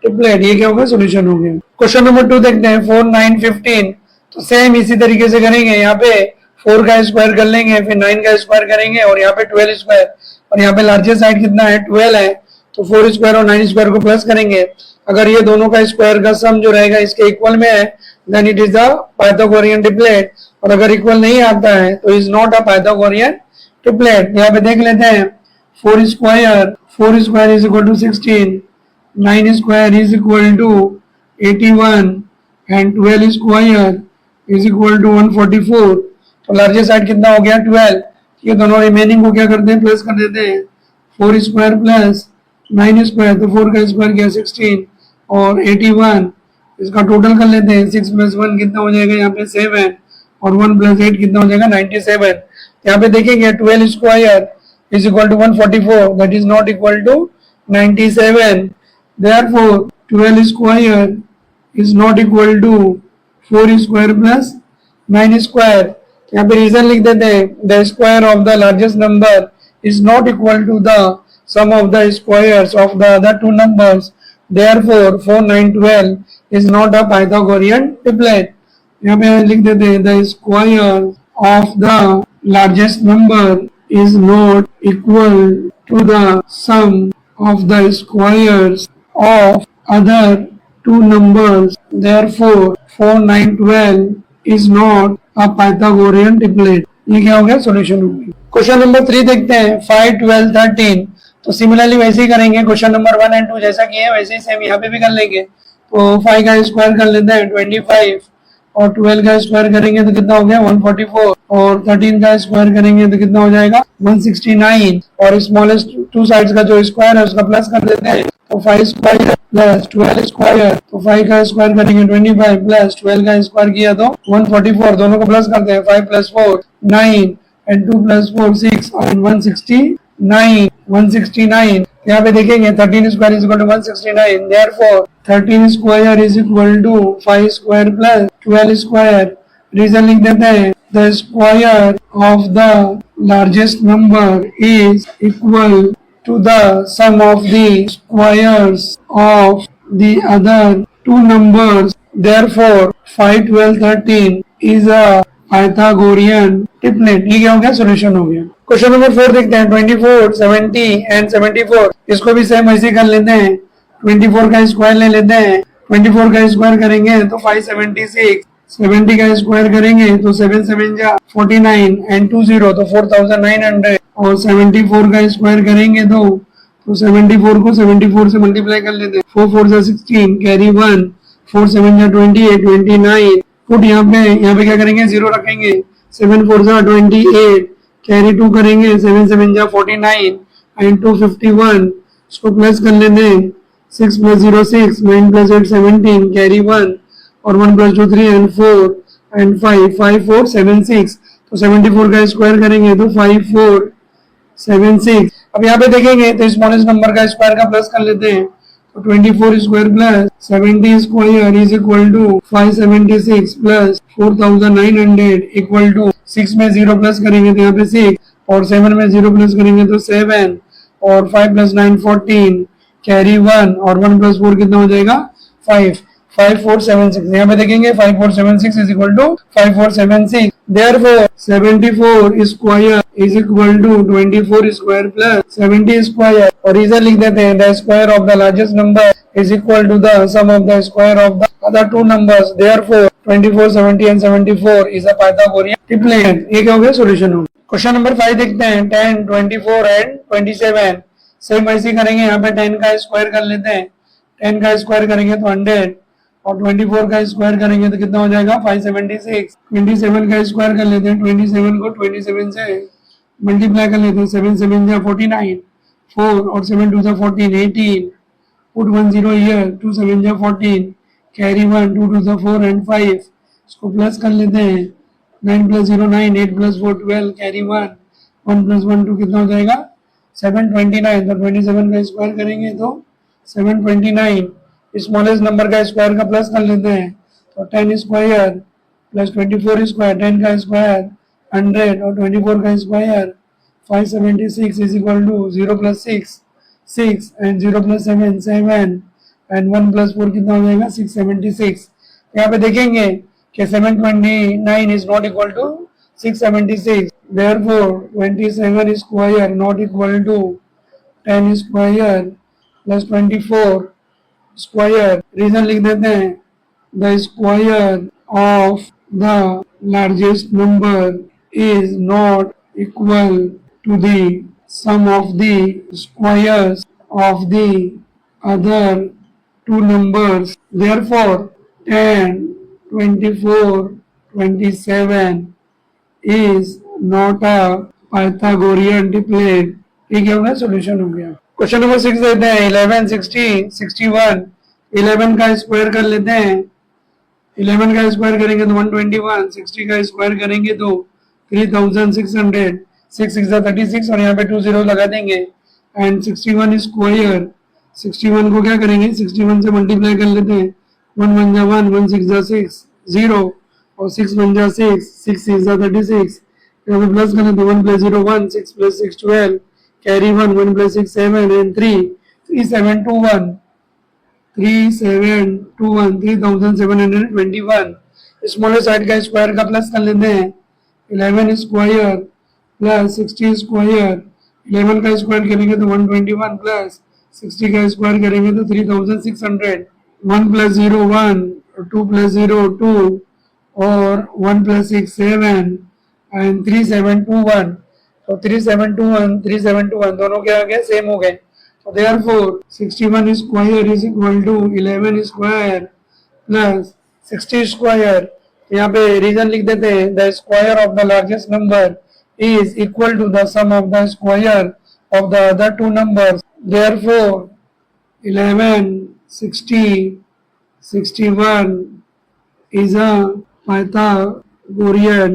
ट्रिपलेट। ये क्या होगा सोल्यूशन हो गया। क्वेश्चन नंबर 2 देखते हैं 4, 9, 15। तो सेम इसी तरीके से करेंगे। यहाँ पे 4 का स्क्वायर कर लेंगे फिर 9 का स्क्वायर करेंगे और यहाँ पे 12 स्क्वायर और यहाँ पे लार्जेस्ट साइड कितना है 12 है तो 4 स्क्वायर और 9 स्क्वायर को प्लस करेंगे। अगर ये दोनों का स्क्वायर का सम जो रहेगा इसके इक्वल में है then it is the Pythagorean triplet और अगर इक्वल नहीं आता है तो is not a Pythagorean triplet. यहाँ पे देख लेते हैं 4 square is equal to 16, 9 square is equal to 81 and 12 square is equal to 144। तो लार्जेस्ट साइड कितना हो गया 12। ये दोनों रिमेनिंग को क्या करते हैं प्लस कर देते हैं 4 स्क्वायर प्लस 9 स्क्वायर तो 4 का स्क्वायर किया 16 और 81 इसका टोटल कर लेते हैं 6 प्लस 1 कितना हो जाएगा यहाँ पे 7 और 1 प्लस 8 कितना हो जाएगा 97। यहाँ पे देखेंगे 12 square is equal to 144 that is not equal to 97। Therefore 12 square is not equal to 4 square plus 9 square. यहाँ पे रीजन लिख देते हैं the square of the largest number is not equal to the sum of the squares of the other two numbers. Therefore 4, 9, 12 is not a Pythagorean triplet. यहाँ पे लिख देते हैं the square of the largest number is not equal to the sum of the squares of other two numbers, therefore 4, 9, 12 is not a Pythagorean triplet। ये क्या हो गया solution हो गया। क्वेश्चन नंबर 3 देखते हैं 5, 12, 13। तो सिमिलरली वैसे ही करेंगे क्वेश्चन नंबर 1 एंड 2 जैसा किए वैसे ही सेम यहाँ पे भी कर लेंगे। तो 5 का स्क्वायर कर लेते हैं 25 और 12 का स्क्वायर करेंगे तो कितना हो गया 144 और 13 का स्क्वायर करेंगे तो कितना हो जाएगा 169 और स्मॉलेस्ट टू साइड्स का जो स्क्वायर है उसका प्लस कर देते हैं तो 5 स्क्वायर प्लस 12 स्क्वायर तो 5 का स्क्वायर करेंगे 25 प्लस 12 का स्क्वायर किया तो 144 दोनों को प्लस करते हैं 5 प्लस 4 9 एंड 2 प्लस 4 6 और 169 यहाँ पे देखेंगे 13 square is equal to 169। Therefore 13 square is equal to 5 square plus 12 square. Reason लिख देते हैं the square of the largest number is equal to the sum of the squares of the other two numbers। Therefore 5, 12, 13 is a Pythagorean triplet। ये क्या हो गया solution हो गया। Question number 4 देखते हैं 24, 70 एंड 74। इसको भी सेम ऐसे कर लेते हैं 24 का स्क्वायर ले लेते हैं 24 का स्क्वायर करेंगे तो 576 70 का स्क्वायर करेंगे तो 7 7 जा 49 एंड 20 तो 4900 और 74 का स्क्वायर करेंगे तो 74 को 74 से मल्टीप्लाई कर लेते हैं 4 4 जा 16 कैरी 1 4 7 जा 28 29 पुट यहाँ पे क्या करेंगे 0 रखेंगे 7 4 जा 28 कैरी 2 करेंगे 7 7 जा 49 एंड 251 इसको प्लस कर लेते हैं 6 प्लस 0 6 9 प्लस 8 17 कैरी 1 और 1 प्लस 2 3 एंड 4 एंड 5 5 4 7 6 तो 74 का स्क्वायर करेंगे तो 5 4 7 6। अब यहाँ पे देखेंगे तो स्मॉलेस्ट नंबर का स्क्वायर का प्लस कर लेते हैं तो 24 square plus 70 square is equal to 576 plus 4900 equal to 6 में 0 प्लस करेंगे तो यहाँ पे 6 और 7 में 0 प्लस करेंगे तो 7 और 5 प्लस 9 14 कैरी 1 और 1 प्लस 4 कितना हो जाएगा 5 5476। यहाँ पे देखेंगे 5476 is equal to 5476। Therefore 74 square is equal to 24 square plus 70 square और रीजन लिख देते हैं the square of the largest number is equal to the sum of the square of the other two numbers। Therefore 24, 70 and 74 is a Pythagorean triplet. ये क्या हो गया solution हो। Question number 5 देखते हैं। 10, 24 एंड 27 सेम ऐसे करेंगे। यहाँ पे 10 का स्क्वायर कर लेते हैं। 10 का स्क्वायर करेंगे तो 100 और 24 का स्क्वायर करेंगे तो कितना हो जाएगा 576। 27 का स्क्वायर कर लेते हैं। 27 को 27 से मल्टीप्लाई कर लेते हैं। 7 7 जा 49, 4 और 7 2 जा 14, 18, पुट 1 0 हियर, 2 7 जा 14, कैरी 1, 2 2 जा 4 एंड 5, इसको प्लस कर लेते हैं। 9 प्लस 0 9, 8 प्लस 4 12, कैरी 1, 1 प्लस 1 2 कितना हो जाएगा 729। तो 27 का स्क्वायर करेंगे तो 729। स्मॉलेस्ट नंबर का स्क्वायर का प्लस कर लेते हैं तो 10 स्क्वायर प्लस 24 स्क्वायर, 10 का स्क्वायर 100 और 24 का square 576 is equal to 0 plus 6 and 0 plus 7 and 1 plus 4 कितना हो जाएगा 676। यहाँ पे देखेंगे कि 729 is not equal to 676. Therefore 27 square not equal to 10 square plus 24 square. Reason लिख देते हैं। The square of the largest number is not equal to the sum of the squares of the other two numbers. Therefore 10, 24, 27 is not a Pythagorean triplet. ठीक है, solution हो गया। Question number 6 देते हैं। 11, 60, 61 11 का स्क्वायर कर लेते हैं। 11 का स्क्वायर करेंगे तो 121, 60 का स्क्वायर करेंगे तो 3600, 6 6 36 और यहाँ पे 2 0 लगा देंगे एंड 61 स्क्वायर। 61 को क्या करेंगे 61 से मल्टीप्लाई कर लेते हैं। 1 1 जा 1, 1 6 जा 6 0 और 6 1 जा 6, 6 6 जा 36। यहाँ पे प्लस करें तो 1 plus 0 1, 6 plus 6 12, carry 1, 1 plus 6 7 and 3 3721 3721 smallest side का स्क्वायर का प्लस कर लेते हैं। 11 स्क्वायर प्लस 60 स्क्वायर। 11 का स्क्वायर करेंगे तो 121 प्लस 60 का स्क्वायर करेंगे तो 3600। 1 प्लस 0 1, 2 प्लस 0 2 और 1 प्लस 6 7 एंड 3721। तो 3721 दोनों क्या आ गए सेम हो गए। So therefore 61 square is equal to 11 square plus 60 square। यहाँ पे रीजन लिख देते हैं। The square of the largest number is equal to the sum of the square of the other two numbers. Therefore 11, 60, 61 is a Pythagorean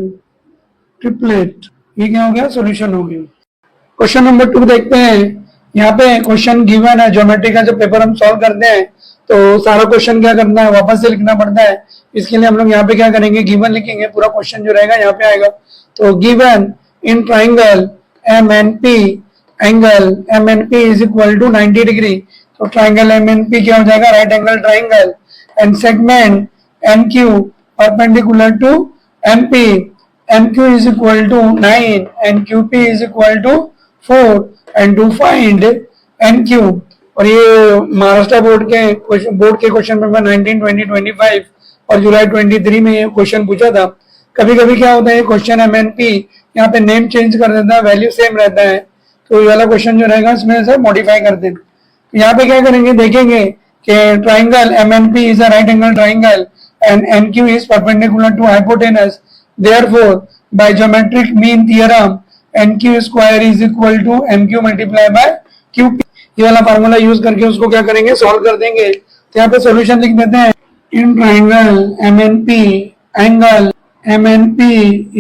triplet. ये क्या हो गया solution हो गया। क्वेश्चन नंबर 2 देखते हैं। यहाँ पे क्वेश्चन गिवन है। ज्योमेट्री का जो पेपर हम सॉल्व करते हैं तो सारा क्वेश्चन क्या करना है वापस से लिखना पड़ता है। इसके लिए हम लोग यहाँ पे क्या करेंगे गिवन लिखेंगे। पूरा क्वेश्चन जो रहेगा यहाँ पे आएगा। तो given in triangle MNP angle MNP is equal to 90 degree. तो ट्राइंगल MNP क्या हो जाएगा right angle triangle and segment NQ perpendicular to MP। MQ is equal to 9 and QP is equal to 4 and to find NQ। और ये Maharashtra board के question paper 19, 20, 25 और जुलाई 23 में ये क्वेश्चन पूछा था। कभी कभी क्या होता है क्वेश्चन MNP यहाँ पे नेम चेंज कर देता है, वैल्यू सेम रहता है। तो ये वाला क्वेश्चन जो रहेगा इसमें से मॉडिफाई कर दें। तो यहाँ पे क्या करेंगे देखेंगे कि triangle MNP is a right angle triangle and NQ is perpendicular to hypotenuse. Therefore, by geometric mean theorem, NQ square is equal to MQ multiply by QP। ये वाला फार्मूला यूज करके उसको क्या करेंगे सॉल्व कर देंगे। तो यहाँ पे सॉल्यूशन लिख देते हैं। इन triangle MNP angle MNP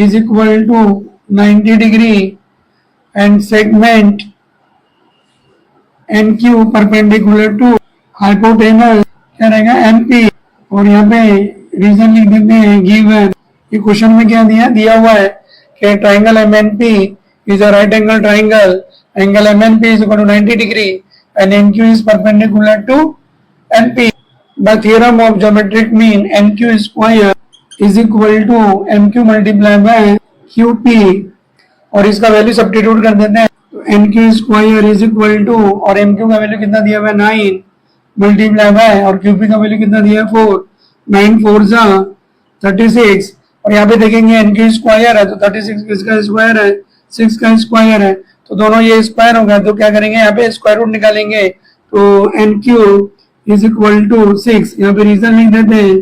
is equal to 90 degree and segment NQ perpendicular to hypotenuse क्या रहेगा MP। और यहाँ पे रीजन लिख देते हैं गिवन। ये क्वेश्चन में क्या दिया हुआ है कि triangle MNP is a right angle triangle, angle MNP is equal to 90 degree and NQ is perpendicular to NP. By theorem of geometric mean, NQ square is equal to MQ multiply by QP। और इसका value substitute कर देते हैं। तो NQ square is equal to और MQ का value कितना दिया हुआ है 9 मल्टीप्लाई बाय और QP का वैल्यू कितना दिया है 4। 9 4 जा 36, और यहाँ पे देखेंगे एन क्यू स्क्वायर है तो 36 किसका स्क्वायर है, 6 का स्क्वायर है, तो दोनों ये स्क्वायर हो गया, तो क्या करेंगे यहाँ पे स्क्वायर रूट निकालेंगे, तो N Q is equal to 6, यहाँ पे रीजन लिख देते हैं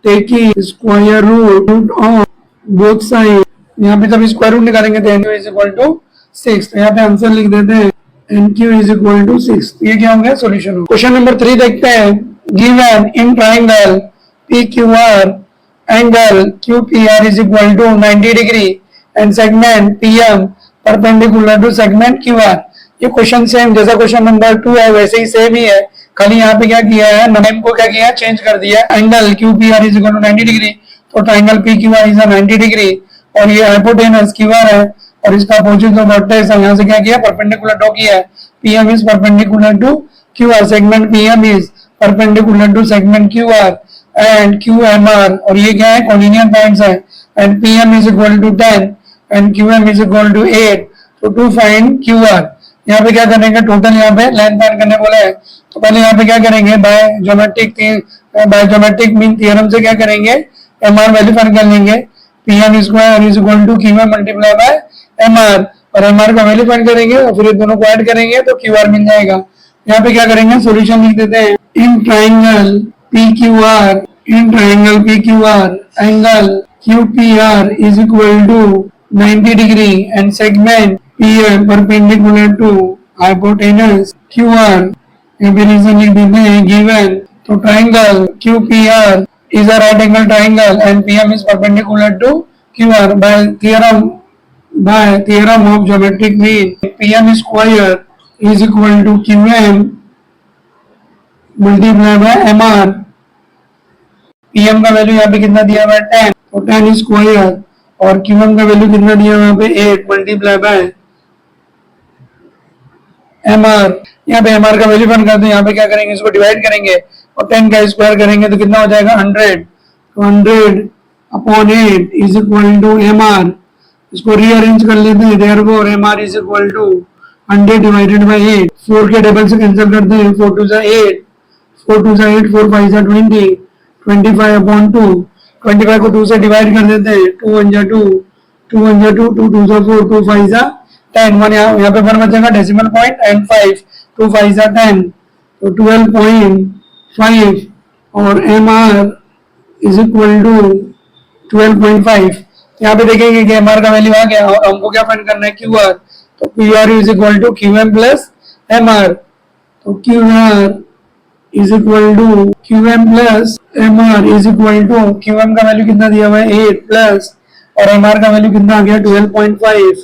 taking square root of both side, यहाँ पे जब स्क्वायर रूट निकालेंगे तो N Q is equal to 6, तो यहाँ पे आंसर लिख देते हैं N Q is equal to 6, ये क्या हो गया सोल्यूशन हो। क्वेश्चन नंबर 3 देखते हैं, given in triangle P Q R angle QPR is equal to 90 degree and segment PM perpendicular to segment QR। ये क्वेश्चन सेम जैसा क्वेश्चन नंबर 2 है वैसे ही सेम ही है, खाली यहाँ पे क्या किया है, नेम को क्या किया है, चेंज कर दिया है। Angle QPR is equal to 90 degree, तो ट्राइंगल PQR is 90 डिग्री और ये हाइपोटेनस QR है और इसका अपोजिट जो वर्टेक्स है यहाँ से क्या किया, परपेंडिकुलर ड्रॉ किया है। PM is perpendicular to QR, segment PM is perpendicular to segment QR and QMR, और ये क्या है, कोलिनियर पॉइंट्स है, and PM is equal to 10 and QM is equal to 8, तो to find QR। यहाँ पे क्या करेंगे, टोटल यहाँ पे लेंथ फाइंड करने बोला है, तो पहले यहाँ पे क्या करेंगे, बाय ज्योमेट्रिक मीन थ्योरम से क्या करेंगे, MR वैल्यू फाइंड कर लेंगे, PM square is equal to QM multiply by MR, और MR का वैल्यू फाइंड करेंगे और फिर दोनों को ऐड करेंगे तो QR मिल जाएगा। यहाँ पे क्या करेंगे, सॉल्यूशन लिख देते हैं, इन triangle PQR, in triangle PQR, angle QPR is equal to 90 degree and segment PM perpendicular to hypotenuse QR। यहाँ पे रीजन लिख देते हैं given, तो triangle QPR is a right angle triangle and PM is perpendicular to QR by theorem of geometric mean, PM square is equal to QM multiplied by MR। PM का value यहाँ पे कितना दिया हुआ है 10, तो 10 स्क्वायर, और QM का वैल्यू कितना दिया हुआ है यहाँ पे 8 मल्टीप्लाई बाय MR। यहाँ पे MR का वैल्यू फाइंड करते हैं, यहाँ पे क्या करेंगे, इसको डिवाइड करेंगे और 10 का स्क्वायर करेंगे तो कितना हो जाएगा 100, तो 100 upon 8 is equal to MR। इसको रीअरेंज कर लेते हैं, therefore MR is equal to 100 divided by 8, 4 के डबल से कैंसिल करते हैं, 4 2 8, 4 2 8, 4 5 20, 25 अपॉन 2, 25 को 2 से डिवाइड कर देते हैं, 2 1 जा 2, 2 1 जा 2, 2 2 जा 4, 2 5 जा 10, 1 यहाँ पे 1 बचेगा डेसिमल पॉइंट एंड 5, 2 5 जा 10, तो 12.5 और MR इज इक्वल टू 12.5। यहाँ पे देखेंगे कि MR का वैल्यू आ गया और हमको क्या फाइंड करना है QR, तो QR is equal to QM plus MR, तो QR is equal to QM plus MR is equal to, QM का वैल्यू कितना दिया हुआ है 8 प्लस और MR का वैल्यू कितना आ गया 12.5,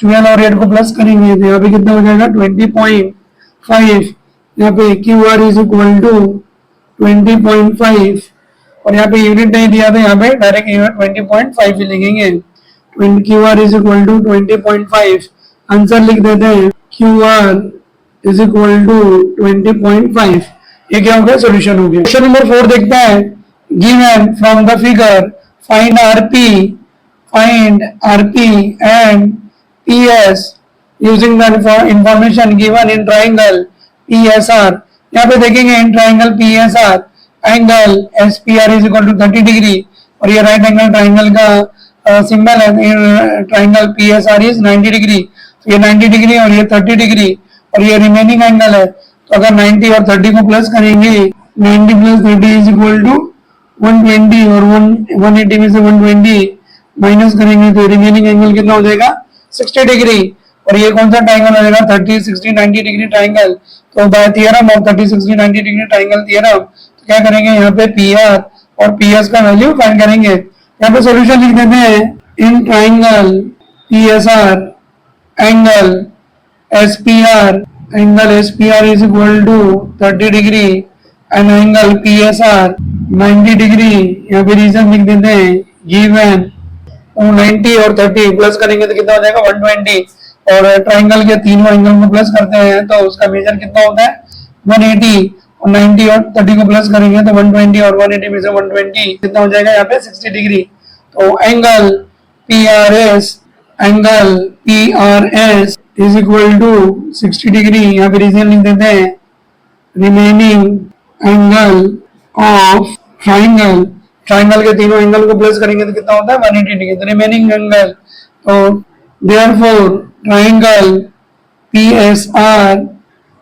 12 और 8 को प्लस करेंगे तो यहाँ पे कितना हो जाएगा 20.5, यहाँ पे QR इज इक्वल टू 20.5 और यहाँ पे यूनिट नहीं दिया तो यहाँ पे डायरेक्ट यूनिट 20.5 ही लिखेंगे, QR is equal to 20.5, answer लिख देते हैं QR इज इक्वल टू 20.5, ये क्या हो गया, सोल्यूशन हो गया। क्वेश्चन नंबर 4 देखते हैं, given from the figure find RP and PS using the information given in triangle PSR. यहाँ पे देखेंगे in triangle PSR angle SPR is equal to 30 degree और ये राइट एंगल ट्राइंगल का सिंबल है, ट्राइंगल पीएसआर इज 90 डिग्री, तो ये 90 degree और ये 30 डिग्री और ये रिमेनिंग एंगल है, तो अगर 90 और 30 को प्लस करेंगे 90 प्लस 30 इज इक्वल टू 120 और 180 में से 120 माइनस करेंगे तो रिमेनिंग एंगल कितना हो जाएगा 60 डिग्री और ये कौन सा ट्राइंगल हो जाएगा 30 60 90 डिग्री ट्राइंगल। तो by theorem of 30 60 90 degree triangle theorem तो क्या करेंगे यहाँ पे पीआर और पीएस का वैल्यू फाइंड करेंगे। यहाँ पे सॉल्यूशन लिख देते हैं, इन triangle PSR angle SPR is equal to 30 degree and angle PSR 90 degree. यहाँ पे रीजन लिख देते हैं, गिवन 90 और 30 प्लस करेंगे तो कितना हो जाएगा 120 और ट्राइंगल के तीनों एंगल को प्लस करते हैं तो उसका मेजर कितना होता है 180 और 90 और 30 को प्लस करेंगे तो 120 और 180 में से 120 कितना हो जाएगा यहाँ पे 60 डिग्री। तो angle PRS is equal to 60 degree. यहाँ पे रीजन लिख देते हैं, remaining angle of triangle triangle के तीनों एंगल को प्लस करेंगे तो कितना होता है 180 डिग्री, तो रिमेनिंग एंगल, तो therefore triangle PSR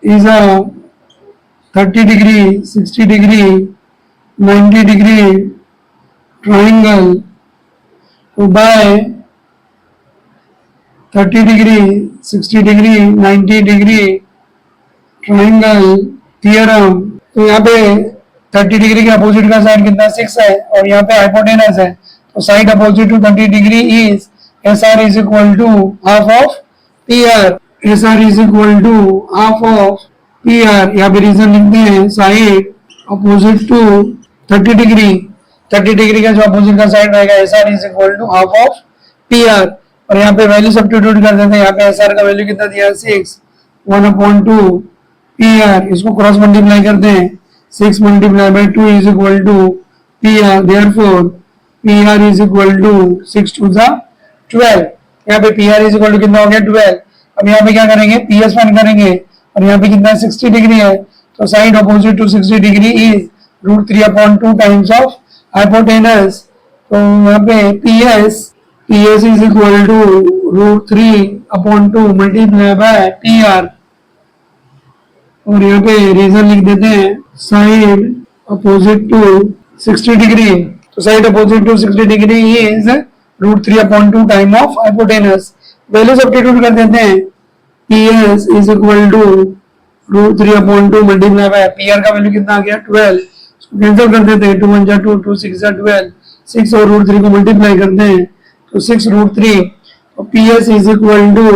is a 30 degree, 60 degree, 90 degree triangle. So by 30 degree, 60 degree, 90 degree triangle theorem. तो यहाँ पे 30 डिग्री के अपोजिट का साइड कितना 6 है और यहाँ पे हाइपोटेनस है, तो side opposite to 30 degree is SR is equal to half of PR. SR is equal to half of PR. यहाँ पे रीजन लिखते हैं side opposite to 30 degree, 30 degree का जो अपोजिट का साइड रहेगा SR is equal to half of PR, और यहाँ पे वैल्यू सब्स्टिट्यूट कर देते हैं, यहाँ पे SR का वैल्यू कितना दिया है 6, 1/2 PR, इसको क्रॉस मल्टीप्लाई करते हैं, 6 multiplied by 2 is equal to PR, therefore PR is equal to 6 to the 12. यहाँ पे PR is equal to कितना हो गया 12. अब यहाँ पे क्या करेंगे PS फाइंड करेंगे, और यहाँ पे कितना 60 डिग्री है, तो side opposite to 60 degree is √3/2 times of hypotenuse, तो यहाँ पे PS is equal to √3/2 multiply by PR, और यहाँ पे रीजन लिख देते हैं साइड अपोजिट टू 60 डिग्री, तो side opposite to 60 degree is √3/2 time of hypotenuse, value substitute कर देते हैं, PS is equal to √3/2 multiply by PR का वैल्यू कितना आ गया 12, कैंसिल कर देते हैं, 2 1 जा 2, 2 6 जा 12, 6 और √3 को मल्टीप्लाई करते हैं तो 6√3, तो PS is equal to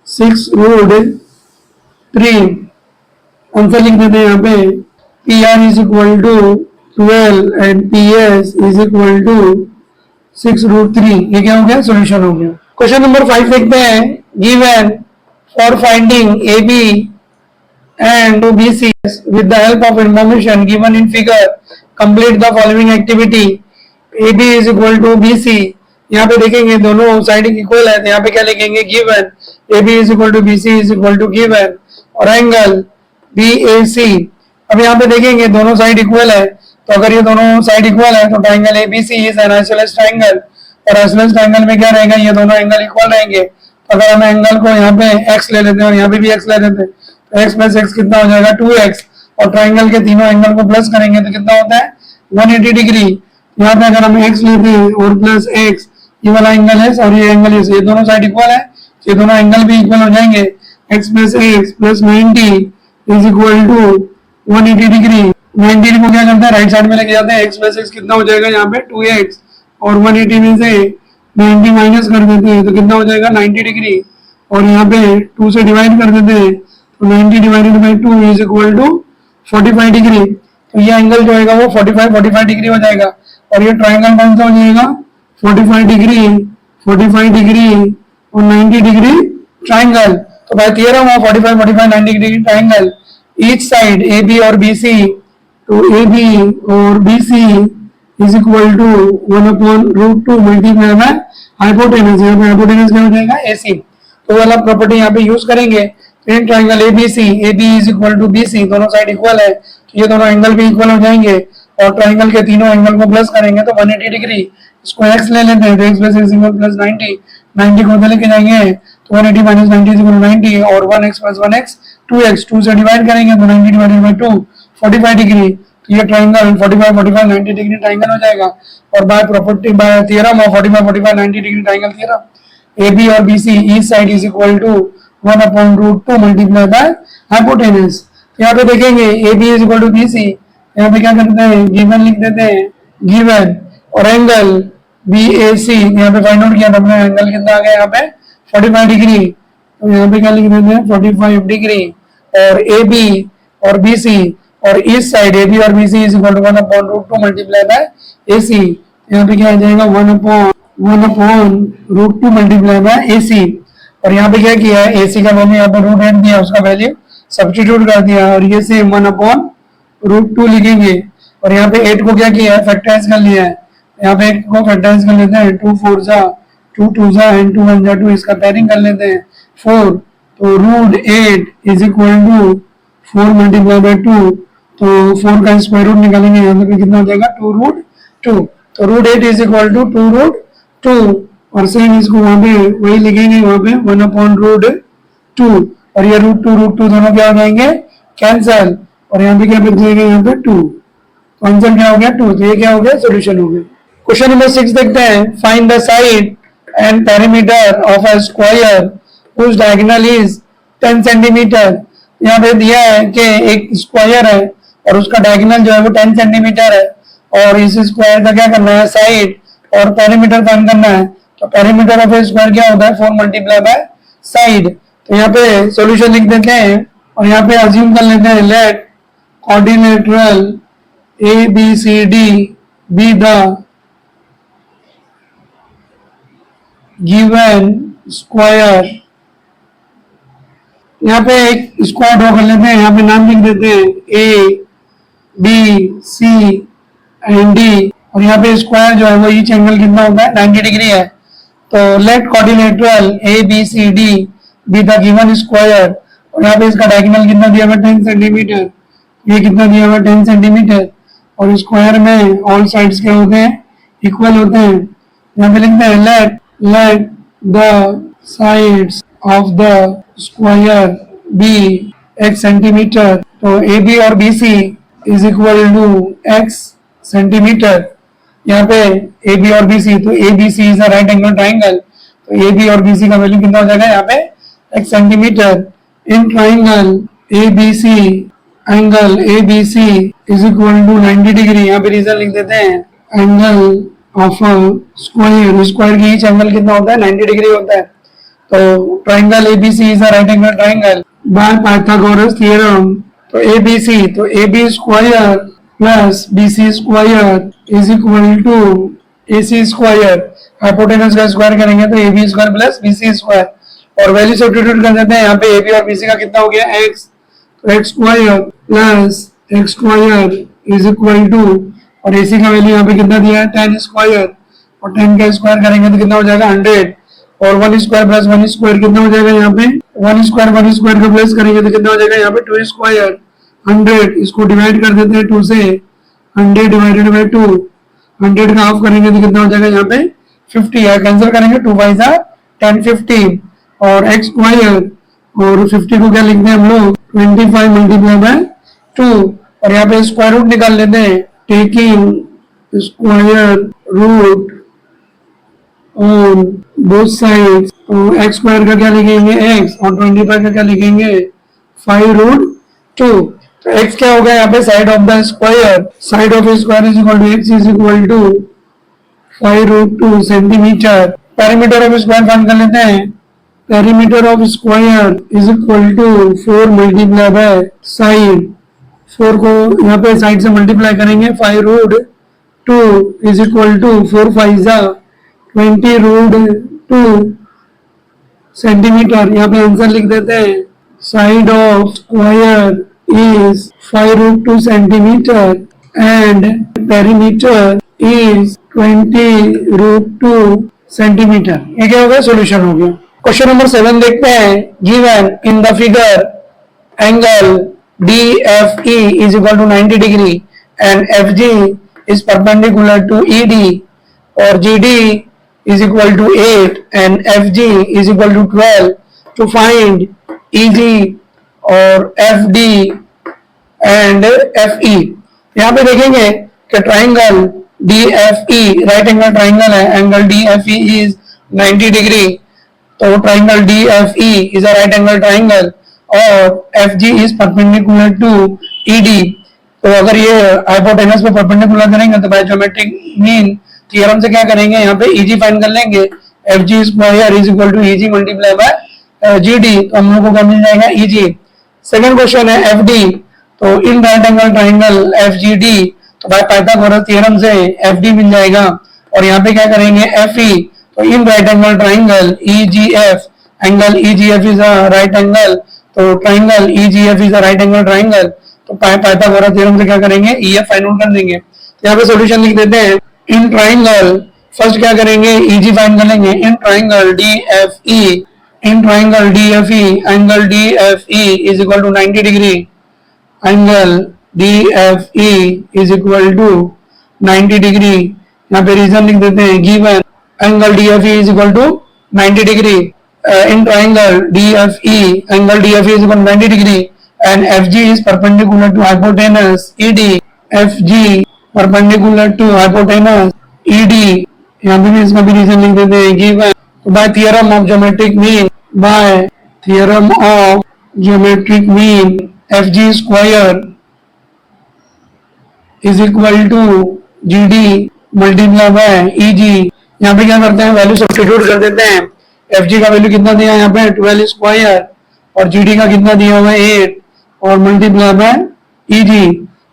6√3, answer लिख देते हैं यहाँ पे PR is equal to 12 and PS is equal to 6√3, ये क्या हो गया सॉल्यूशन हो गया। क्वेश्चन नंबर 5 देखते हैं, given for finding AB and BC with the help of information given in figure complete the following activity, AB is equal to BC, यहाँ पे देखेंगे दोनों साइड इक्वल है, तो यहाँ पे क्या लिखेंगे given AB is equal to BC is equal to given, और एंगल BAC, अब यहाँ पे देखेंगे दोनों साइड इक्वल है, तो अगर ये दोनों साइड इक्वल है तो triangle ABC is an isosceles triangle, और आइसोसेलेस ट्राइंगल में क्या रहेगा ये दोनों एंगल इक्वल रहेंगे, तो अगर हम एंगल को यहाँ पे x ले लेते हैं और यहाँ पे भी x ले लेते हैं तो x प्लस x कितना हो जाएगा 2x, और ट्राइंगल के तीनों एंगल को प्लस करेंगे तो कितना होता है 180 डिग्री, यहाँ पे अगर हम x लेते हैं और प्लस x, ये वाला एंगल है और ये एंगल है, ये दोनों साइड इक्वल है, ये दोनों एंगल भी इक्वल हो जाएंगे, x plus x plus 90 is equal to 180 degree, 90 को क्या करते हैं राइट साइड में लेके जाते हैं, x प्लस x कितना हो जाएगा यहाँ पे 2x, और 180 में से 90 माइनस कर देते हैं तो कितना हो जाएगा 90 डिग्री, और यहाँ पे 2 से डिवाइड कर देते हैं तो 90 divided by 2 is equal to 45 degree, तो ये एंगल जो आएगा वो 45 डिग्री हो जाएगा, और ये ट्राइंगल कौन सा हो जाएगा 45 डिग्री और 90 डिग्री ट्राइंगल, तो by theorem of 45 90 degree triangle each side AB और BC, तो AB और BC is equal to 1/√2 multiply by hypotenuse, यहाँ पे हाइपोटेनस क्या हो जाएगा AC, तो वाला प्रॉपर्टी यहाँ पे यूज करेंगे, in triangle ABC, AB is equal to BC, दोनों साइड इक्वल है तो ये दोनों एंगल भी इक्वल हो जाएंगे, और ट्राइंगल के तीनों एंगल को प्लस करेंगे तो 180 डिग्री, इसको x ले लेते हैं तो x plus x equal plus 90 को उधर लेके जाएंगे तो 180 माइनस 90 इज इक्वल 90, और 1x प्लस 1x 2x, 2 से डिवाइड करेंगे तो 90 डिवाइडेड बाय 2 45 डिग्री, तो ये ट्राइंगल 45 90 डिग्री ट्राइंगल हो जाएगा, और by property by theorem of 45 90 degree triangle theorem AB और BC each side is equal to 1/√2 multiply by hypotenuse, यहाँ पे देखेंगे AB is equal to BC, यहाँ पे क्या करते हैं गिवन लिख देते हैं गिवन, और एंगल BAC यहाँ पे फाइंड आउट किया तो हमने एंगल कितना आ गया यहाँ पे 45 डिग्री, तो यहाँ पे क्या लिख देते हैं 45 डिग्री, और AB और BC और इस साइड AB और BC is equal to 1/√2 multiply by AC, यहाँ पे क्या आ जाएगा 1/√2 मल्टीप्लाई बाय AC, और यहाँ पे क्या किया है AC का वैल्यू यहाँ पे √8 दिया, उसका वैल्यू सब्स्टिट्यूट कर दिया, और ये से 1/√2 लिखेंगे, और यहाँ पे 8 को क्या किया है फैक्टराइज कर लिया है, यहाँ पे 8 को फैक्टराइज कर लेते हैं 2 4 जा 2 2 जा एंड 2 1 जा 2, इसका पेयरिंग कर लेते हैं 4, तो √8 is equal to 4 multiply by 2, तो 4 का स्क्वायर रूट निकालेंगे यहाँ पे कितना हो जाएगा 2 2, तो root 8 is equal to 2 root 2, और सेम इसको वहां पे वही लिखेंगे, वहां पे 1 अपॉन रूट 2, और ये रूट 2 दोनों क्या हो जाएंगे, कैंसल, और यहाँ पे क्या बच जाएगा, यहाँ पे 2, तो आंसर क्या हो गया 2, तो ये क्या हो गया, सोल्यूशन हो गया। क्वेश्चन नंबर 6 देखते हैं, find the side and perimeter of a square whose diagonal is 10 centimetre. यहाँ पे दिया है कि एक स्क्वायर है और उसका डायगोनल जो है वो 10 सेंटीमीटर है, और इस स्क्वायर का क्या करना है, साइड और पेरीमीटर फाइंड करना है। तो पेरीमीटर ऑफ ए स्क्वायर क्या होता है, 4 मल्टीप्लाई बाय साइड। तो यहाँ पे सॉल्यूशन लिख देते हैं, और यहाँ पे अज्यूम कर लेते हैं, late कोऑर्डिनेटरल ABCD be the given square। यहाँ पे एक स्क्वायर ड्रॉ कर लेते हैं, यहाँ पे नाम लिख देते हैं A B C and D, और यहाँ पे स्क्वायर जो है वो ईच एंगल कितना होता है, 90 डिग्री है। तो late कोऑर्डिनेटरल ABCD be the given square, और यहाँ पे इसका डायगोनल कितना दिया हुआ, 10 सेंटीमीटर, ये कितना दिया हुआ, 10 सेंटीमीटर, और स्क्वायर में ऑल साइड्स क्या होते हैं, इक्वल होते हैं। यहाँ पे लिखते हैं let the sides of the square be x centimetre, तो AB और BC is equal to x centimetre. यहाँ पे AB और BC, तो ABC is a right angle triangle, तो AB और BC का वैल्यू कितना हो जाएगा, यहाँ पे x centimetre. In triangle ABC angle ABC is equal to 90 degree, यहाँ पे रीजन लिख देते हैं, एंगल ऑफ स्क्वायर, स्क्वायर की ईच एंगल कितना होता है, 90 डिग्री होता है। तो triangle ABC is a right angle triangle by Pythagoras theorem, तो ABC, तो AB square plus BC square is equal to AC square, hypotenuse का स्क्वायर करेंगे तो AB square plus BC square, और वैल्यू सब्स्टिट्यूट कर देते हैं, यहाँ पे AB और BC का कितना हो गया, x, तो x square plus x square is equal to, और AC का वैल्यू यहाँ पे कितना दिया है, 10 स्क्वायर, और 10 का स्क्वायर करेंगे तो कितना हो जाएगा, 100, और 1 स्क्वायर प्लस 1 स्क्वायर कितना हो जाएगा, यहाँ पे 1 स्क्वायर का प्लस करेंगे तो कितना हो जाएगा, यहाँ पे 2 स्क्वायर, 100, इसको डिवाइड कर देते हैं 2 से, 100 डिवाइडेड बाई 2, 100 का हाफ करेंगे तो कितना हो जाएगा, यहाँ पे 50 है, कैंसिल करेंगे, 2 बाई 10, 50, और x स्क्वायर, और 50 को क्या लिखते हैं हम लोग, 25 मल्टीप्लाई बाय 2, और यहाँ पे स्क्वायर रूट निकाल लेते हैं, taking square root on both sides, तो x स्क्वायर का क्या लिखेंगे, x, और 25 का क्या लिखेंगे, 5 रूट 2। तो x क्या होगा, यहाँ पे side of the square, side of square is equal to x is equal to 5 root 2 centimetre. Perimeter of square find कर लेते हैं, perimeter of square is equal to 4 multiply by side, 4 को यहाँ पे साइड से मल्टीप्लाई करेंगे, 5 root 2 is equal to 4 5 जा 20 root 2 centimetre. यहाँ पे आंसर लिख देते हैं, side of square is 5 root 2 centimetre and perimeter is 20 root 2 centimetre. ये क्या हो गया, सोल्यूशन हो गया। क्वेश्चन नंबर 7 देखते हैं, given in the figure angle DFE is equal to 90 degree and FG is perpendicular to ED, or GD is equal to 8 and FG is equal to 12, to find EG और FD and FE। यहाँ पे देखेंगे कि triangle DFE right angle triangle है, angle DFE is 90 degree, तो triangle DFE is a right angle triangle और FG is perpendicular to ED। तो अगर ये हाइपोटेनस पे परपेंडिकुलर करेंगे तो बाय ज्योमेट्रिक मीन थ्योरम से क्या करेंगे, यहाँ पे EG फाइंड कर लेंगे, FG square is equal to EG multiply by GD, तो हम लोगों को क्या मिल जाएगा, EG। सेकंड क्वेश्चन है FD, तो in right angle triangle FGD, तो बाय पाइथागोरस थ्योरम से FD मिल जाएगा, और यहाँ पे क्या करेंगे, FE, तो in right angle triangle EGF, angle EGF is a right angle, तो triangle EGF is a right angle triangle, तो पाइथागोरस थ्योरम से क्या करेंगे, EF फाइंड आउट कर देंगे। तो यहाँ पे सॉल्यूशन लिख देते हैं, इन ट्राइंगल फर्स्ट क्या करेंगे, EG फाइंड कर लेंगे, in triangle DFE, in triangle DFE, angle DFE is equal to 90 degree, angle DFE is equal to 90 degree, यहाँ पे रीजन लिख देते हैं given angle DFE is equal to 90 degree, in triangle DFE angle DFE is equal 90 degree and FG is perpendicular to hypotenuse ED, FG perpendicular to hypotenuse ED, यहाँ पे भी इसका भी रीजन लिख देते हैं given by theorem of geometric mean, by theorem of geometric mean FG square is equal to GD multiply by EG। यहाँ पे क्या करते हैं, वैल्यू सब्स्टिट्यूट कर देते हैं। FG का वैल्यू कितना दिया है यहाँ पे 12 स्क्वायर और GD का कितना दिया हुआ है 8 और मल्टीप्लाई बाय EG।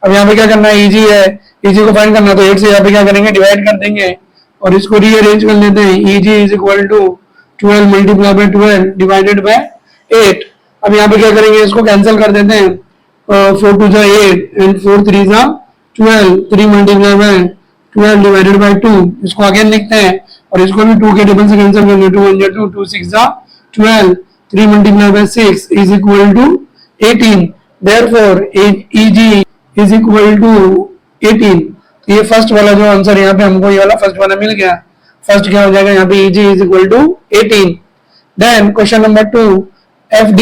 अब यहाँ पे क्या करना है, EG है, EG को फाइंड करना है, तो 8 से यहाँ पे क्या करेंगे, डिवाइड कर देंगे और इसको रीअरेंज कर लेते हैं। EG is equal to 12 multiply by 12 divided by 8। अब यहाँ पे क्या करेंगे, इसको कैंसिल कर देते हैं, 4 2 जा 8 एंड 4 3 जा 12, 3 मल्टीप्लाई बाय 12 डिवाइडेड बाय 2, इसको अगेन लिखते हैं और इसको भी 2 के टेबल से कैंसिल कर लेते हैं, 2 1 जा 2, 2 6 जा 12, 3 multiply by 6 is equal to 18, therefore EG is equal to 18। ये फर्स्ट वाला जो आंसर यहाँ पे हमको ये वाला फर्स्ट वाला मिल गया। फर्स्ट क्या हो जाएगा यहाँ पे, EG is equal to 18। Then question number 2 FD,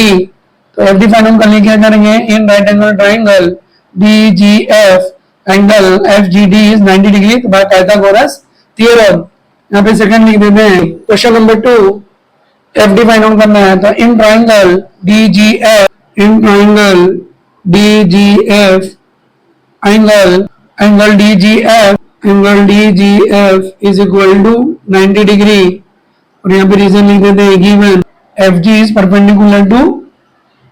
तो FD फाइंड आउट करने क्या करेंगे, in right angle triangle DGF angle FGD is 90 degree by Pythagoras theorem. यहाँ पे सेकंड लिख देते हैं। Question number 2 FD find out करना है, तो in triangle DGF angle DGF is equal to 90 degree और यहाँ पे रीजन लिख देते हैं given FG is perpendicular to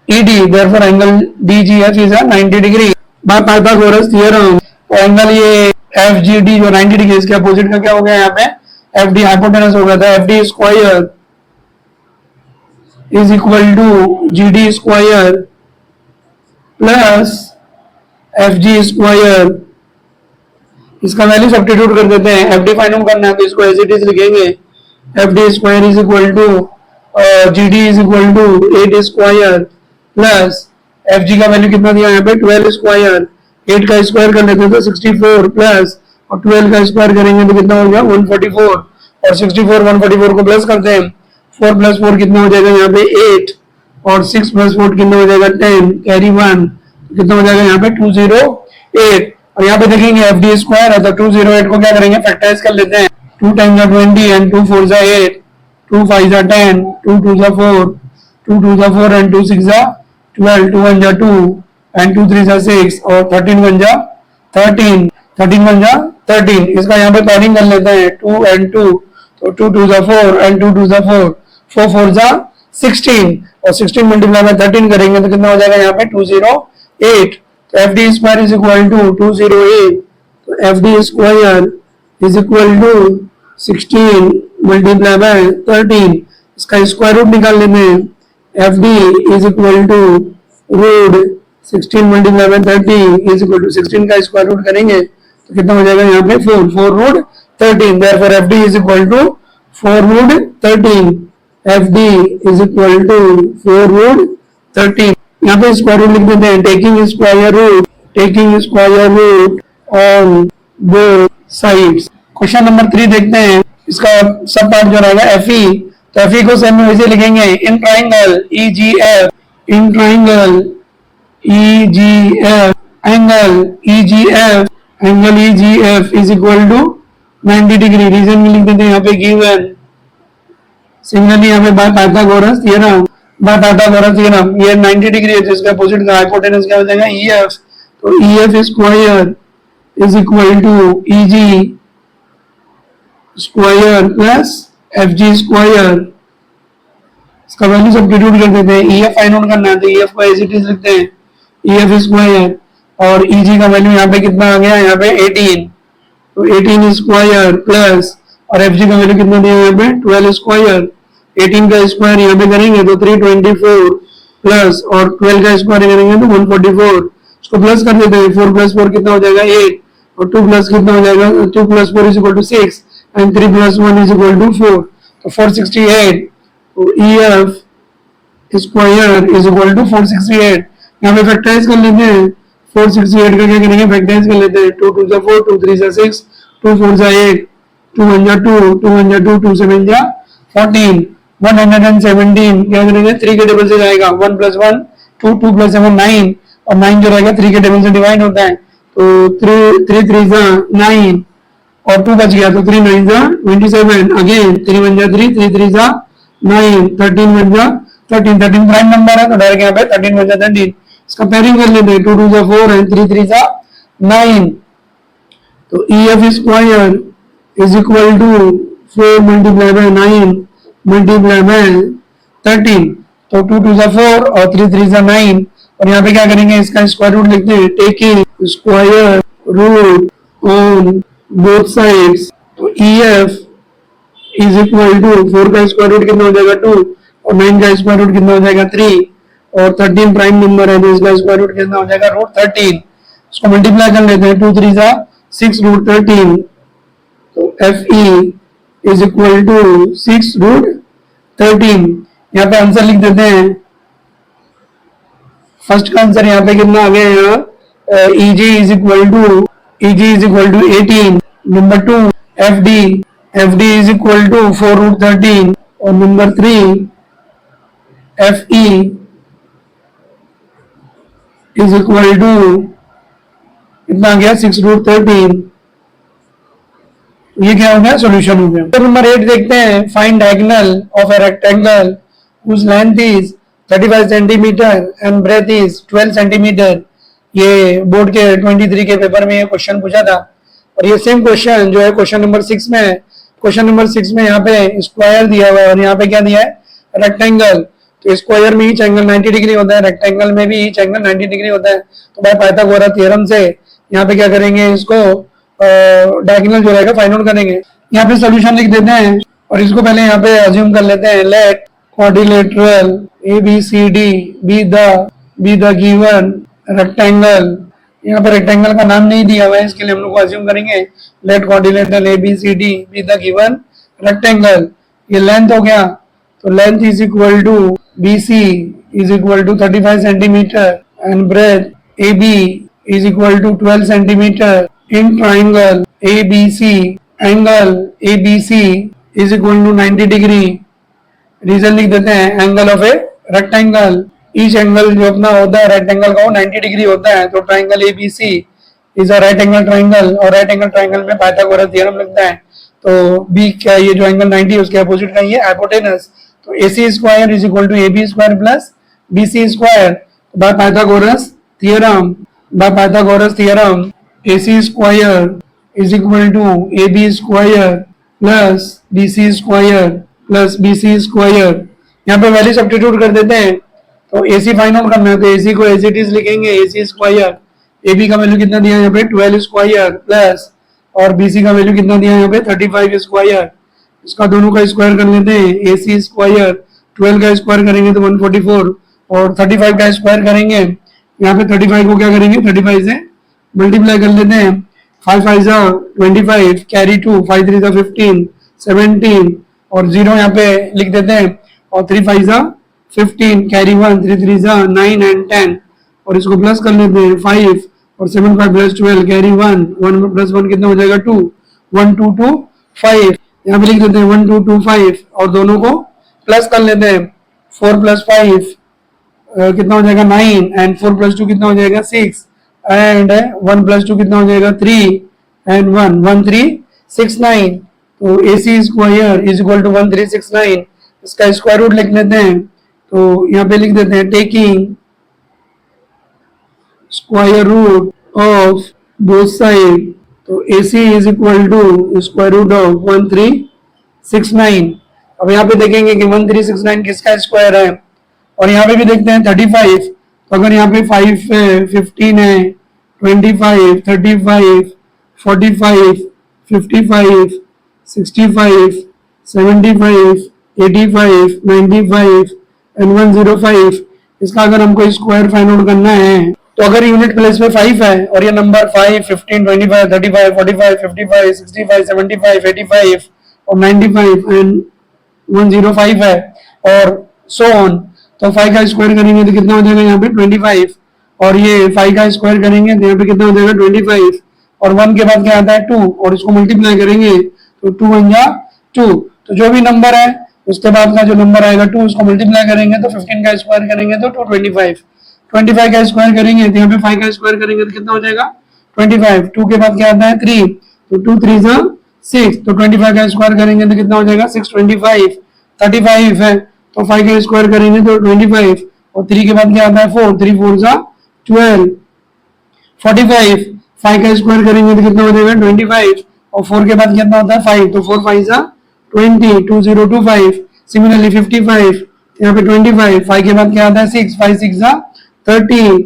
ED, therefore angle DGF is 90 degree by Pythagoras theorem. तो एंगल ये FGD जो 90 डिग्री, इसके अपोजिट का क्या हो गया यहाँ पे, FD हाइपोटेनस हो गया था, FD square is equal to GD square plus FG square, इसका वैल्यू सब्स्टिट्यूट कर देते हैं। FD फाइंड आउट करना है तो इसको एज इट इज लिखेंगे, FD square is equal to GD is equal to 8 square plus FG का वैल्यू कितना दिया यहाँ पे 12 स्क्वायर, 8 का स्क्वायर कर लेते हैं तो 64 प्लस और 12 का स्क्वायर करेंगे तो कितना हो गया 144 और 64 144 को प्लस करते हैं, 4 प्लस 4 कितना हो जाएगा यहाँ पे 8 और 6 प्लस 4 कितना हो जाएगा 10 कैरी 1, कितना हो जाएगा यहाँ पे 208। और यहाँ पे देखेंगे FD स्क्वायर है तो 208 को क्या करेंगे, फैक्टराइज कर लेते हैं, 2 टाइम्स 20 एंड 2 4 8, 2 5 10, 2 2 4, 2 2 4 एंड 2 6 12, 2 1 2 एंड 2 3 6 और 13 1 13, 13 1 13। इसका यहाँ पे पैरिंग कर लेते हैं 2 एंड 2, तो 2 2 4 एंड 2 2 4, 4 4 16 और 16 मल्टीप्लाई में 13 करेंगे तो कितना हो जाएगा यहाँ पे 208। तो FD square is equal to 208, तो FD square is equal to 16 multiply by 13, इसका स्क्वायर रूट निकाल लेते हैं, FD is equal to root 16 multiply by 30 is equal to 16 का स्क्वायर रूट करेंगे तो कितना हो जाएगा यहाँ पे 4 root 13, therefore FD is equal to 4 root 13, FD is equal to 4 root 13। यहाँ पे स्क्वायर रूट लिख देते हैं, taking square root on both sides. Question number 3 देखते हैं, इसका सब पार्ट जो रहेगा FE, तो FE को सेम वैसे लिखेंगे, in triangle EGF angle EGF is equal to 90 degree, reason में लिख देते हैं यहाँ पे गिवन। सिमिलरली यहाँ पे बाय पाइथागोरस थ्योरम, ये 90 डिग्री है जिसका अपोजिट का हाइपोटेनस क्या हो जाएगा EF, तो EF square is equal to EG square plus FG square, इसका वैल्यू सब्स्टिट्यूट कर देते हैं। EF फाइंड आउट करना है तो EF को एज इट इज लिखते हैं, EF स्क्वायर और EG का वैल्यू यहाँ पे कितना आ गया, यहाँ पे 18, तो 18 स्क्वायर प्लस और FG का वैल्यू कितना दिया यहाँ पे 12 स्क्वायर, 18 का स्क्वायर यहाँ पे करेंगे तो 324 प्लस और 12 का स्क्वायर करेंगे तो 144, इसको प्लस कर देते हैं, 4 प्लस 4 कितना हो जाएगा 8 और 2 प्लस कितना हो जाएगा, 2 plus 4 is equal to 6 and 3 plus 1 is equal to 4, तो 468, तो EF square is equal to 468। यहाँ पे फैक्टराइज कर लेते हैं, 468 का क्या करेंगे, फैक्टराइज कर लेते हैं। 2 2 जा 4, 2 3 जा 6, 2 4 जा 8, 2 1 जा 2, 2 1 जा 2, 2 7 जा 14, 117 क्या करेंगे, 3 के टेबल से जाएगा। 1 + 1 2, 2 + 7 9, और 9 जो रहेगा 3 के टेबल से डिवाइड होता है, तो 3 3 3 जा 9, और 2 बच गया, तो 3 9 जा 27, अगेन 3 1 जा 3, 3 3 जा 9, 13 1 जा 13, 13 प्राइम नंबर है तो डायरेक्ट यहाँ पे 13 1 जा 13, इसका पेयरिंग कर लेते हैं। 2 2 जा 4 है, 3 3 जा 9, तो EF square is equal to 4 multiply by 9 multiply by 13, तो 2 2 जा 4 और 3 3 जा 9, और यहाँ पे क्या करेंगे, इसका स्क्वायर रूट लिखते हैं, taking square root on both sides, तो EF इज इक्वल टू 4 का स्क्वायर रूट कितना हो जाएगा 2, और 9 का स्क्वायर रूट कितना हो जाएगा 3, और 13 प्राइम नंबर है तो इसका स्क्वायर रूट कितना हो जाएगा √13, इसको मल्टीप्लाई कर लेते हैं। 2 3 जा 6 √13, तो FE इज इक्वल टू 6 √13। यहाँ पे आंसर लिख देते हैं। फर्स्ट का आंसर यहाँ पे कितना आ गया, यहाँ EG is equal to 18, number 2 FD is equal to 4 √13, और number 3 FE is equal to कितना आ गया 6 √13। ये क्या हो गया, सॉल्यूशन हो गया। नंबर 8 देखते हैं, find diagonal of a rectangle whose length is 35 centimetre and breadth is 12 centimetre. ये बोर्ड के 23 के पेपर में ये क्वेश्चन पूछा था, और ये सेम क्वेश्चन जो है क्वेश्चन नंबर 6 में है। क्वेश्चन नंबर 6 में यहाँ पे स्क्वायर दिया हुआ है, और यहाँ पे क्या दिया है, रेक्टेंगल। तो स्क्वायर में ईच एंगल 90 डिग्री होता है, रेक्टेंगल में भी ईच एंगल 90 डिग्री होता है। तो बाय पाइथागोरस थ्योरम से यहाँ पे क्या करेंगे, इसको डायगोनल जो रहेगा फाइंड आउट करेंगे। यहाँ पे सोल्यूशन लिख देते हैं, और इसको पहले यहाँ पे अज्यूम कर लेते हैं। Let quadrilateral ABCD be the given rectangle. यहाँ पे रेक्टेंगल का नाम नहीं दिया हुआ है, इसके लिए हम लोग को अज्यूम करेंगे let quadrilateral ABCD be the given rectangle. ये लेंथ हो गया, तो length is equal to BC is equal to 35 centimetre and breadth AB is equal to 12 centimetre in triangle ABC। Angle ABC is equal to 90 degree. Reason लिख देते हैं, angle of a rectangle, each angle जो अपना होता है rectangle का वो 90 degree होता है। तो triangle ABC is a right angle triangle, और राइट एंगल ट्राइंगल में पाइथागोरस थ्योरम लगता है। तो B क्या, ये जो एंगल 90 है उसके अपोजिट का ये हाइपोटेनस। तो AC square is equal to AB square plus BC square. By Pythagoras theorem AC square is equal to AB square plus BC square plus BC square. यहाँ पे वैल्यू सब्स्टिट्यूट कर देते हैं, तो AC फाइंड आउट करना है, तो AC को एज इट इज लिखेंगे AC स्क्वायर। AB का वैल्यू कितना दिया है यहाँ पे 12 स्क्वायर प्लस, और BC का वैल्यू कितना दिया है यहाँ पे 35 स्क्वायर। इसका दोनों का स्क्वायर कर लेते हैं। AC स्क्वायर 12 का स्क्वायर करेंगे तो 144, और 35 का स्क्वायर करेंगे, यहाँ पे 35 को क्या करेंगे 35 से मल्टीप्लाई कर लेते हैं। 5 5 जा 25, कैरी 2, 5 3 जा 15, 17, और 0 यहाँ पे लिख देते हैं, और 3 5 जा 15, कैरी 1, 3 3 जा 9 एंड 10, और इसको प्लस कर लेते हैं 5, और 7 5 प्लस 12, कैरी 1, 1 प्लस 1 कितना हो जाएगा 2, 1 2 2 5। यहाँ पे लिख देते हैं 1 2 2 5, और दोनों को प्लस कर लेते हैं। 4 प्लस 5 कितना हो जाएगा 9, एंड 4 प्लस 2 कितना हो जाएगा 6, एंड 1 प्लस 2 कितना हो जाएगा 3, एंड 1 1 3 6 9। तो AC square is equal to 1369। इसका स्क्वायर रूट लिख लेते हैं, तो यहाँ पे लिख देते हैं taking square root of both side. तो AC is equal to square root of 1369। अब यहाँ पे देखेंगे कि 1369 किसका स्क्वायर है, और यहाँ पे भी देखते हैं 35। तो अगर यहाँ पे 5 है, 15 है, 25, 35, 45, 55, 65, 75, 85, 95 एंड 105। इसका अगर हमको स्क्वायर फाइंड आउट करना है, तो अगर यूनिट प्लेस पे 5 है और ये नंबर 5, 15, 25, 35, 45, 55, 65, 75, 85 और 95 एंड 105 है, और सो ऑन, तो 5 का स्क्वायर करेंगे तो कितना हो जाएगा यहाँ पे 25, और ये 5 का स्क्वायर करेंगे तो यहाँ पे कितना हो जाएगा 25, और 1 के बाद क्या आता है 2, और इसको मल्टीप्लाई करेंगे तो 2 1 जा 2, तो जो भी नंबर है उसके बाद का जो नंबर आएगा 2 उसको मल्टीप्लाई करेंगे तो 15 का स्क्वायर करेंगे तो 225, 25 का स्क्वायर करेंगे तो यहाँ पे 5 का स्क्वायर करेंगे तो कितना हो जाएगा 25, 2 के बाद क्या आता है 3, तो 2 3 जा 6, तो 25 का स्क्वायर करेंगे तो कितना हो जाएगा 625, 35 है तो 5 का स्क्वायर करेंगे तो 25, और 3 के बाद क्या आता है 4, 3 4 जा 12, 45, 5 का स्क्वायर करेंगे तो कितना हो जाएगा 25, और 4 के बाद कितना होता है 5, तो 4 5 जा 20, 2025, सिमिलरली 55, यहाँ पे 25, 5 के बाद क्या आता है 6, 5 6 जा 30,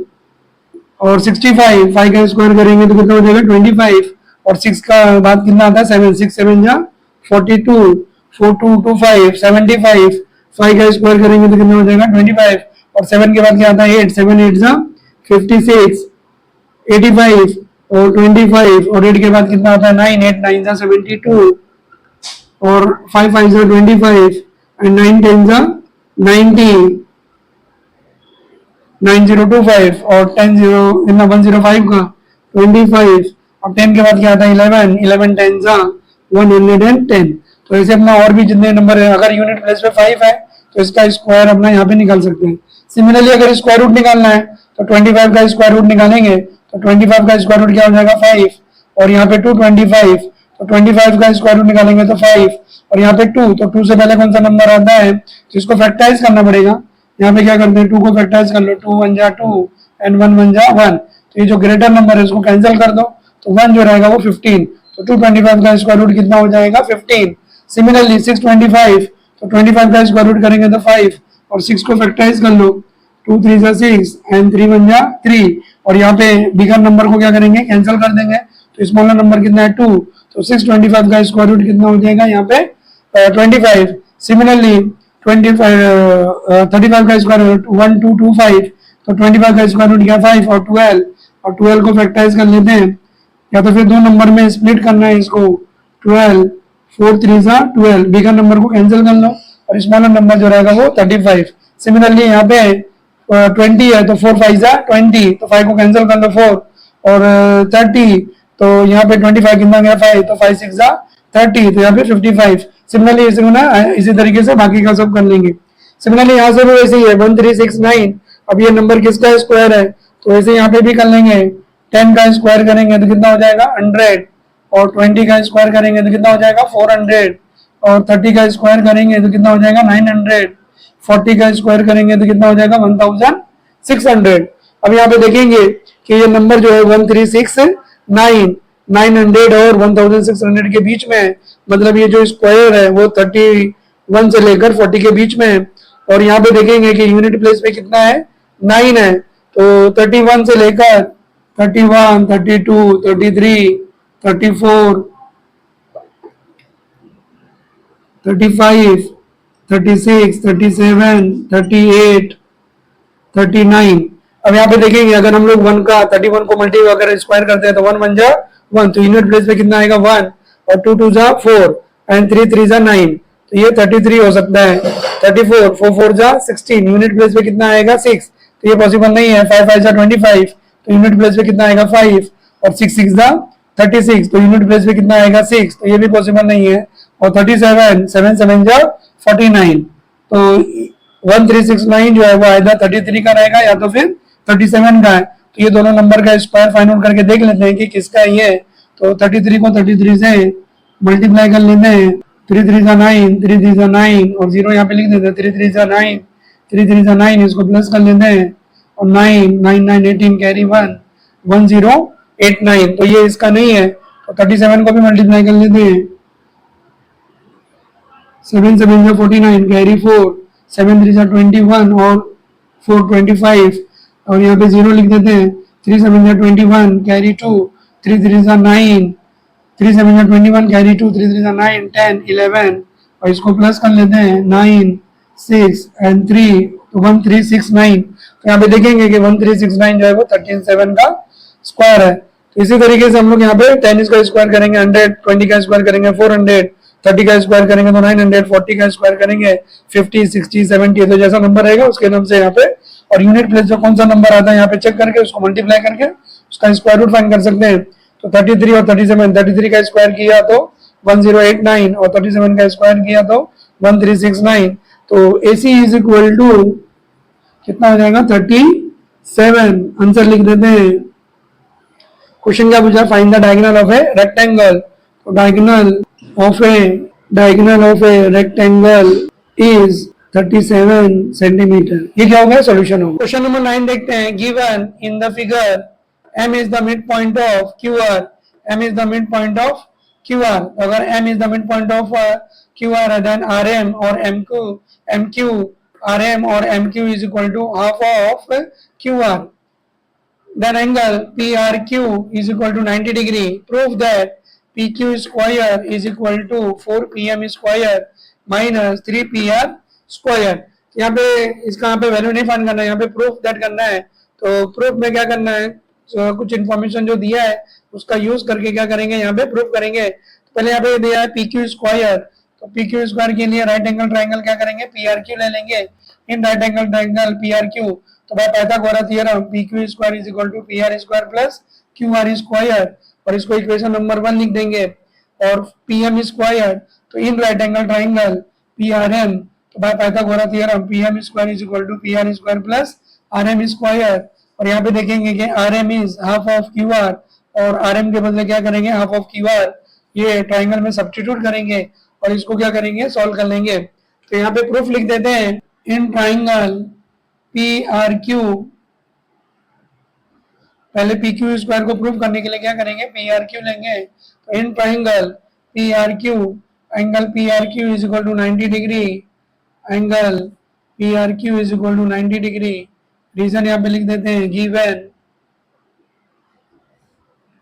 और 65, 5 का स्क्वायर करेंगे तो कितना हो जाएगा 25, और 6 का बाद कितना आता है 7, 6 7 जा 42, 4 2 2 5, 75, 5 का स्क्वायर करेंगे तो कितना हो जाएगा 25, और 7 के बाद क्या आता है 8, 7 8 जा 56, 85, और 25, और 8 के बाद कितना आता है 9, 8 9 जा 72, और 5 5 जा 25, एंड 9 10 जा 90, 9025, और 10 0 कितना 105 का 25, और 10 के बाद क्या आता है 11, 11 10 जा 110, तो ऐसे अपना और भी जितने नंबर है, अगर यूनिट प्लेस पे 5 है तो इसका स्क्वायर अपना यहाँ पे निकाल सकते हैं। सिमिलरली अगर स्क्वायर रूट निकालना है तो 25 का स्क्वायर रूट निकालेंगे तो 25 का स्क्वायर रूट क्या हो जाएगा 5, और यहाँ पे 225, तो 25 का स्क्वायर रूट निकालेंगे तो 5, और यहाँ पे 2, तो 2 से पहले कौन सा नंबर आता है तो इसको फैक्टराइज करना पड़ेगा। यहाँ पे क्या करते हैं 2 को फैक्टराइज कर लो, 2 1 जा 2 एंड 1 1 जा 1, तो ये जो ग्रेटर नंबर है उसको कैंसिल कर दो तो 1 जो रहेगा वो 15, तो 225 का स्क्वायर रूट कितना हो जाएगा 15। सिमिलरली 625, तो 25 का स्क्वायर रूट करेंगे तो 5, और 6 को फैक्टराइज कर लो, 2 3 जा 6 एंड 3 1 जा 3, और यहाँ पे बिगर नंबर को क्या करेंगे कैंसिल कर देंगे, तो स्मॉलर नंबर कितना है 2, तो 625 का स्क्वायर रूट कितना हो जाएगा यहाँ पे 25। सिमिलरली 35 का स्क्वायर रूट 1225, तो 25 का स्क्वायर रूट क्या 5, और 12 को फैक्टराइज कर लेते हैं, या तो फिर दो नंबर में स्प्लिट करना है इसको 12, 4 3 जा 12, बिगर नंबर को कैंसिल कर लो और स्मॉलर नंबर जो रहेगा वो 35। सिमिलरली यहाँ पे 20 है तो 4 5 जा 20, तो 5 को कैंसिल कर लो 4, और 30, तो यहाँ पे 25 कितना गया 5, तो 5 6 जा 30, तो यहाँ पे 55। सिमिलरली इसी को ना इसी तरीके से बाकी का सब कर लेंगे। सिमिलरली यहाँ से भी वैसे ही है 1369, अब ये नंबर किसका स्क्वायर है तो वैसे यहाँ पे भी कर लेंगे, 10 का स्क्वायर करेंगे तो कितना हो जाएगा 100, और 20 का स्क्वायर करेंगे तो कितना हो जाएगा 400, और 30 का स्क्वायर करेंगे तो कितना हो जाएगा 900, 40 का स्क्वायर करेंगे तो कितना हो जाएगा 1600। अब यहाँ पे देखेंगे कि ये नंबर जो है 1369 900 और 1600 के बीच में है, मतलब ये जो स्क्वायर है वो 31 से लेकर 40 के बीच में है, और यहाँ पे देखेंगे कि यूनिट प्लेस पे कितना है 9 है, तो 31 से लेकर 31 32 33 34 35 36 37 38 39। अब यहाँ पे देखेंगे अगर हम लोग 1 का 31 को मल्टी अगर स्क्वायर करते हैं तो 1 1 जा 1, तो यूनिट प्लेस पे कितना आएगा 1, और 2 2 जा 4 एंड 3 3 जा 9, तो ये 33 हो सकता है। 34 4 4 जा 16, यूनिट प्लेस पे कितना आएगा 6, तो ये पॉसिबल नहीं है। 5 5 जा 25, तो यूनिट प्लेस पे कितना आएगा 5, और 6 6 जा 36, तो यूनिट प्लेस पे कितना आएगा 6, तो ये भी पॉसिबल नहीं है। और 37 7 7 जा 49, तो 1369 जो है वो आएगा 33 का रहेगा या तो फिर 37 का है, तो ये दोनों नंबर का स्क्वायर फाइंड आउट करके देख लेते हैं कि किसका ये है। तो 33 को 33 से मल्टीप्लाई कर लेते हैं, 3 3 जा 9 3 3 जा 9, और 0 यहाँ पे लिख देते हैं, 3 3 जा 9 3 3 जा 9, इसको प्लस कर लेते हैं, और 9 9 9 18 कैरी 1 1089, तो ये इसका नहीं है। तो 37 को भी मल्टीप्लाई कर लेते हैं, 7 7 जा 49 कैरी 4 7 3 जा 21 और 4 25, और यहाँ पे 0 लिख देते हैं, 3 7 जा 21 कैरी 2 3 3 जा 9 3 7 जा 21 कैरी 2 3 3 जा 9 10 11, और इसको प्लस कर लेते हैं 9 6 एंड 3, तो 1369। तो यहाँ पे देखेंगे कि 1369 जो है वो 137 का स्क्वायर है। तो इसी तरीके से हम लोग यहाँ पे 10 का स्क्वायर करेंगे 100, 20 का स्क्वायर करेंगे 400, 30 का स्क्वायर करेंगे तो 900, 40 का स्क्वायर करेंगे 50 60 70, तो जैसा नंबर रहेगा उसके नाम से यहाँ पे और यूनिट प्लेस जो कौन सा नंबर आता है यहाँ पे चेक करके उसको मल्टीप्लाई करके उसका स्क्वायर रूट फाइंड कर सकते हैं। तो 33 और 37, 33 का स्क्वायर किया तो 1089 और 37 का स्क्वायर किया तो 1369। तो AC इज इक्वल टू कितना हो जाएगा 37। आंसर लिख देते हैं। क्वेश्चन क्या पूछा, find the diagonal of a rectangle. तो diagonal of a rectangle is 37 centimetre. ये क्या होगा, सॉल्यूशन होगा। क्वेश्चन नंबर 9 देखते हैं। Given in the figure M is the midpoint of QR, M is the midpoint of QR। अगर M is the midpoint of QR है then RM और MQ RM और MQ is equal to half of QR। Then angle PRQ is equal to 90 degree। Prove that PQ square is equal to 4PM square minus 3PR square। यहाँ पे इसका यहाँ पे value नहीं find करना है, यहाँ पे प्रूफ दैट करना है। तो प्रूफ में क्या करना है, कुछ इन्फॉर्मेशन जो दिया है उसका यूज करके क्या करेंगे, यहाँ पे प्रूफ करेंगे। तो पहले यहाँ पे दिया है PQ स्क्वायर, तो PQ स्क्वायर के लिए राइट एंगल ट्राइंगल क्या करेंगे, PRQ ले लेंगे। In right angle triangle PRQ, तो by Pythagoras theorem PQ square is equal to PR square plus QR square, और इसको इक्वेशन नंबर 1 लिख देंगे। और PM स्क्वायर, तो in right angle triangle PRM, तो by Pythagoras theorem PM square is equal to PR square plus RM square. और यहाँ पे देखेंगे कि RM is half of QR, और RM के बदले क्या करेंगे, हाफ ऑफ QR। ये ट्राइंगल में सब्स्टिट्यूट करेंगे और इसको क्या करेंगे, सॉल्व कर लेंगे। तो यहाँ पे प्रूफ लिख देते हैं। इन ट्राइंगल PRQ, पहले PQ स्क्वायर को प्रूफ करने के लिए क्या करेंगे, PRQ लेंगे। तो in triangle PRQ, angle PRQ is equal to 90 degree, angle PRQ is equal to 90 degree. Reason यहाँ पे लिख देते हैं गिवन,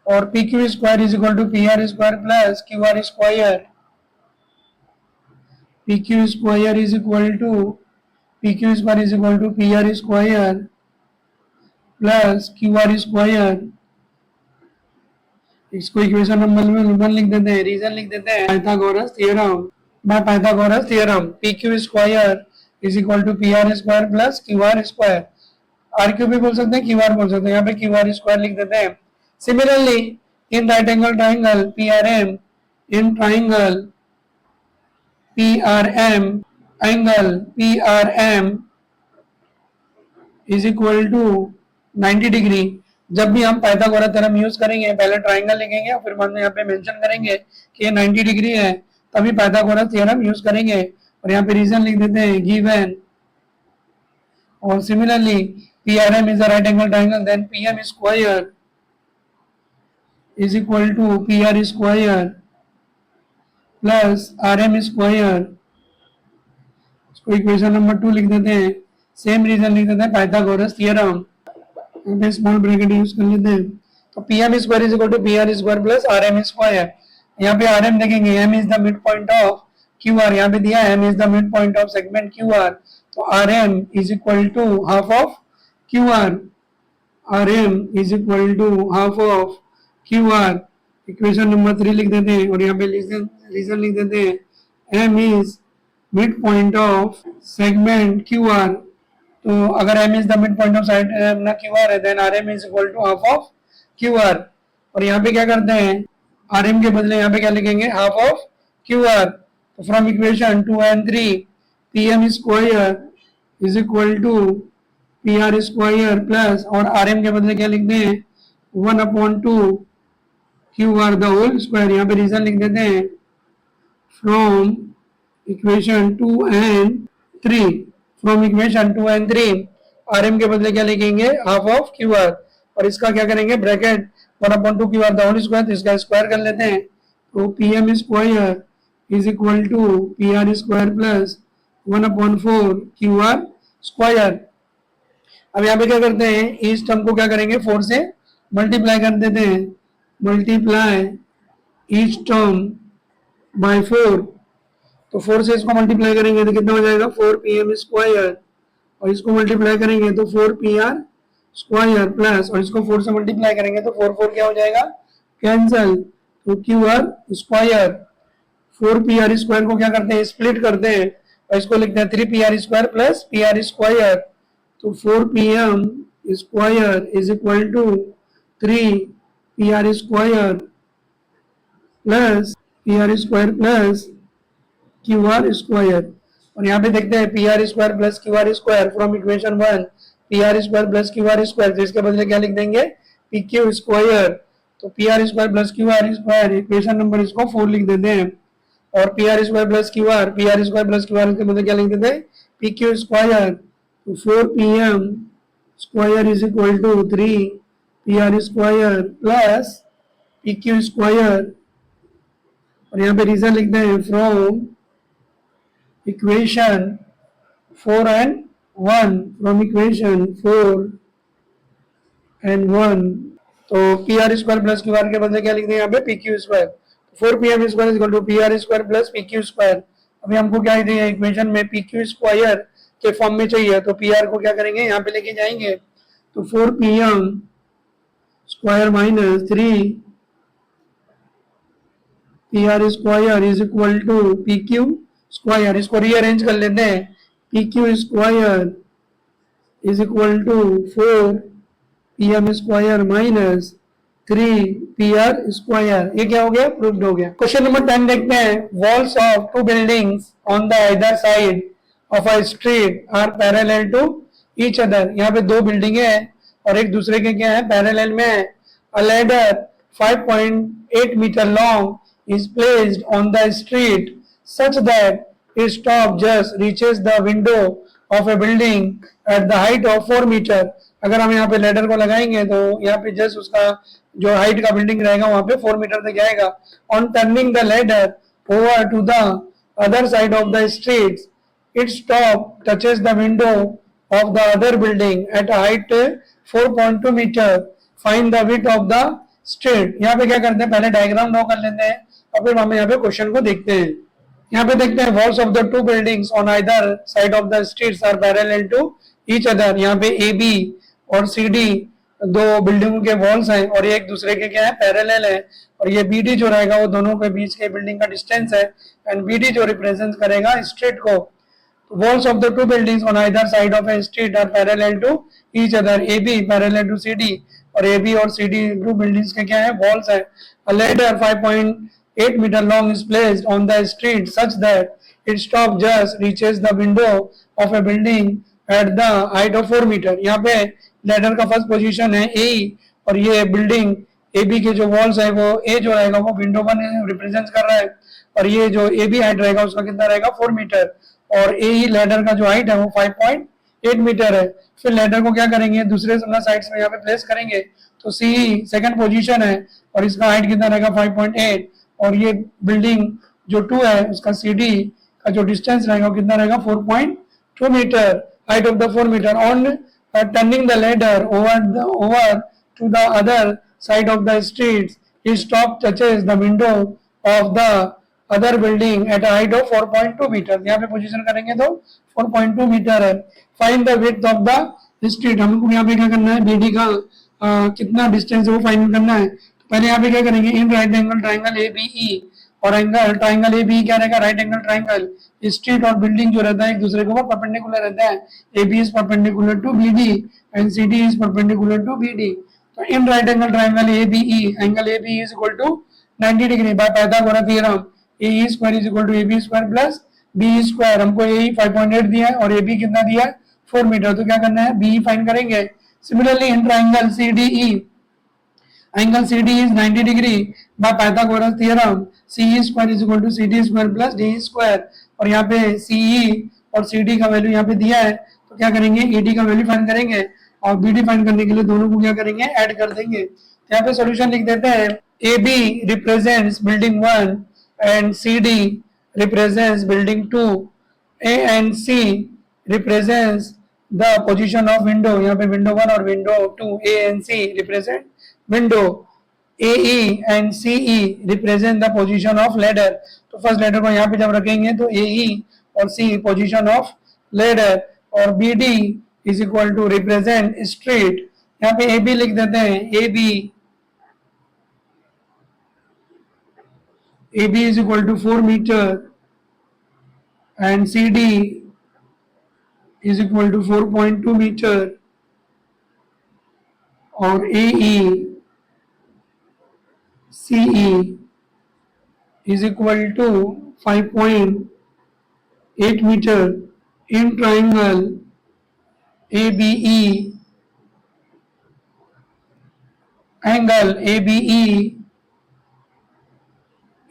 और PQ square is equal to PR square plus QR square. PQ square is equal to PR square plus QR square. इसको equation number 1 लिख देते हैं। रीजन लिख देते हैं Pythagoras theorem. By Pythagoras theorem PQ square is equal to PR square plus QR square. RQ भी बोल सकते हैं, QR बोल सकते हैं, यहाँ पे QR स्क्वायर लिख देते हैं। Similarly in right angle triangle PRM, in triangle PRM, angle PRM is equal to 90 degree. जब भी हम पाइथागोरस थ्योरम यूज करेंगे, पहले ट्राइंगल लिखेंगे और फिर बाद में यहाँ पे मेंशन करेंगे कि ये 90 डिग्री है, तभी पाइथागोरस थ्योरम यूज करेंगे। और यहाँ पे रीजन लिख देते हैं गिवन, और similarly PRM is a right angle triangle, then PM square is equal to PR square plus RM square। इसको इक्वेशन नंबर 2 लिख देते हैं। सेम रीजन लिख देते हैं पाइथागोरस थ्योरम, यहाँ पे स्मॉल ब्रैकेट यूज कर लेते हैं। तो PM square is equal to PR square plus RM square। यहाँ पे RM देखेंगे, M is the midpoint of QR, यहाँ पे दिया M is the midpoint of segment QR, तो RM is equal to half of QR, RM is equal to half of QR। Equation number 3 लिख देते हैं, और यहाँ पे रीजन लिख देते हैं M is midpoint of segment QR। तो अगर M is the midpoint of segment QR है, then RM is equal to half of QR। और यहाँ पे क्या करते हैं, RM के बदले यहाँ पे क्या लिखेंगे, half of QR। तो from equation 2 and 3 PM square is equal to PR square plus, और RM के बदले क्या लिखते हैं, 1/2 QR द होल स्क्वायर। यहाँ पे रीजन लिख देते हैं from equation 2 and 3। From equation 2 and 3 RM के बदले क्या लिखेंगे, हाफ ऑफ QR, और इसका क्या करेंगे, bracket 1/2 QR the whole square, तो इसका स्क्वायर कर लेते हैं। तो PM square is equal to PR square plus 1/4 QR square. अब यहाँ पे क्या करते हैं, इस टर्म को क्या करेंगे, 4 से मल्टीप्लाई कर देते हैं। मल्टीप्लाई ईच टर्म बाय 4, तो 4 से इसको मल्टीप्लाई करेंगे तो कितना हो जाएगा, 4PM स्क्वायर, और इसको मल्टीप्लाई करेंगे तो 4PR स्क्वायर प्लस, और इसको 4 से मल्टीप्लाई करेंगे तो 4 क्या हो जाएगा, कैंसल, तो QR स्क्वायर। 4PR स्क्वायर को क्या करते हैं, स्प्लिट करते हैं, और इसको लिखते हैं 3PR square plus PR square. तो 4pm square is equal to 3pr square plus Q R square. और यहाँ पे देखते हैं P R square plus Q R square from equation 1, P R square plus Q R square, तो इसके बदले क्या लिख देंगे, पी क्यू स्क्वायर। तो P R square plus Q R square equation number इसको 4 लिख देते हैं, और P R square plus Q R, P R square plus Q R के बदले क्या लिख देते हैं, पी क्यू स्क्वायर। तो 4pm square is equal to 3pr square plus P Q square, और यहाँ पे रीजन लिखते हैं from equation 4 and 1, from equation 4 and 1। तो P R square plus Q R के बदले क्या लिख दें यहाँ पे P Q square. 4pm square is equal to P R square plus P Q square. अभी हमको क्या चाहिए, इक्वेशन में पी क्यू स्क्वायर के फॉर्म में चाहिए, तो पी आर को क्या करेंगे, यहाँ पे लेके जाएंगे। तो 4pm square minus 3pr square is equal to P Q square. इसको रीअरेंज कर लेते हैं, P Q square is equal to 4pm square minus 3pr square. ये क्या हो गया, प्रूव्ड हो गया। क्वेश्चन नंबर 10 देखते हैं। Walls of two buildings on the other side of a street are parallel to each other. यहाँ पे दो बिल्डिंगे हैं और एक दूसरे के क्या है, पैरेलल में है। A ladder 5.8 metre long is placed on the street such that its top just reaches the window of a building at the height of 4 meter। अगर हम यहाँ पे लेडर को लगाएंगे तो यहाँ पे जस्ट उसका जो हाइट का बिल्डिंग रहेगा वहां पे 4 मीटर तक जाएगा। On turning the ladder over to the other side of the street its top touches the window of the other building at a height 4.2 meter। find the width of the street। यहाँ पे क्या करते हैं, पहले diagram draw कर लेते हैं और फिर हम यहाँ पे क्वेश्चन को देखते हैं। यहाँ पे देखते हैं walls of the two buildings on either side of the streets are parallel to each other. यहाँ पे ए बी और सी डी दो बिल्डिंगों के वॉल्स हैं और ये एक दूसरे के क्या है, पैरेलल है। और ये बी डी जो रहेगा वो दोनों के बीच के बिल्डिंग का डिस्टेंस है, एंड बी डी जो रिप्रेजेंट करेगा स्ट्रीट को। Walls of the two buildings on either side of a street are parallel to each other. A B parallel to C D, और ए बी और C D to buildings के क्या है, walls है। अ ladder 5.8 meter long is placed on the street such that its top just reaches the window of a building at the height of 4 meter। यहाँ पे ladder का first position है ए, और ये बिल्डिंग ए बी के जो walls है वो ए जो रहेगा वो विंडो 1 रिप्रेजेंट कर रहा है, और ये जो ए बी हाइट रहेगा उसका कितना रहेगा, 4 मीटर, और ए ही लेडर का जो हाइट है वो 5.8 मीटर है। फिर लेडर को क्या करेंगे, दूसरे साइड्स में यहाँ पे प्लेस करेंगे। तो सी सेकंड पोजीशन है और इसका हाइट कितना रहेगा, 5.8, और ये बिल्डिंग जो 2 है उसका सी डी का जो डिस्टेंस रहेगा वो कितना रहेगा, 4.2 metre, height of the 4 metre. On turning the ladder over to the other side of the street his top touches the window of the other building at height of 4.2 metre. यहाँ पे position करेंगे तो 4.2 metre है। Find the width of the street. हमको यहाँ पे क्या करना है, बीडी का कितना डिस्टेंस है वो फाइंड करना है। तो पहले यहाँ पे क्या करेंगे, in right angle triangle A B E, और एंगल ट्राइंगल ए बी क्या रहेगा, राइट एंगल ट्राइंगल। स्ट्रीट और बिल्डिंग जो रहता है एक दूसरे के ऊपर परपेंडिकुलर रहता है। A B is perpendicular to B D and C D is perpendicular to B D. तो in right angle triangle A B E, angle A B is equal to 90 degree by Pythagoras theorem. A square is equal to A B square plus B square. हमको A 5.8 दिया है और A B कितना दिया है, 4 metre. तो क्या करना है, बी फाइंड करेंगे। Similarly in triangle C D E, angle C D is 90 degree by Pythagoras theorem. C square is equal to C D square plus D square. और यहाँ पे सी और सी डी का वैल्यू यहाँ पे दिया है, तो क्या करेंगे, ए डी का वैल्यू फाइंड करेंगे और बी डी फाइंड करने के लिए दोनों को क्या करेंगे, ऐड कर देंगे। तो यहाँ पे सोल्यूशन लिख देते हैं। A B represents building 1 and CD represents building 2। A and C represents the position of window। यहाँ पे window 1 और window 2, A and C represent window। AE and CE represent the position of ladder। तो first letter को यहाँ पे जब रखेंगे तो AE और C position of ladder, और BD is equal to represent street। यहाँ पे AB लिख देते हैं, AB AB is equal to 4 meter and CD is equal to 4.2 metre और AE CE is equal to 5.8 meter in triangle ABE, angle ABE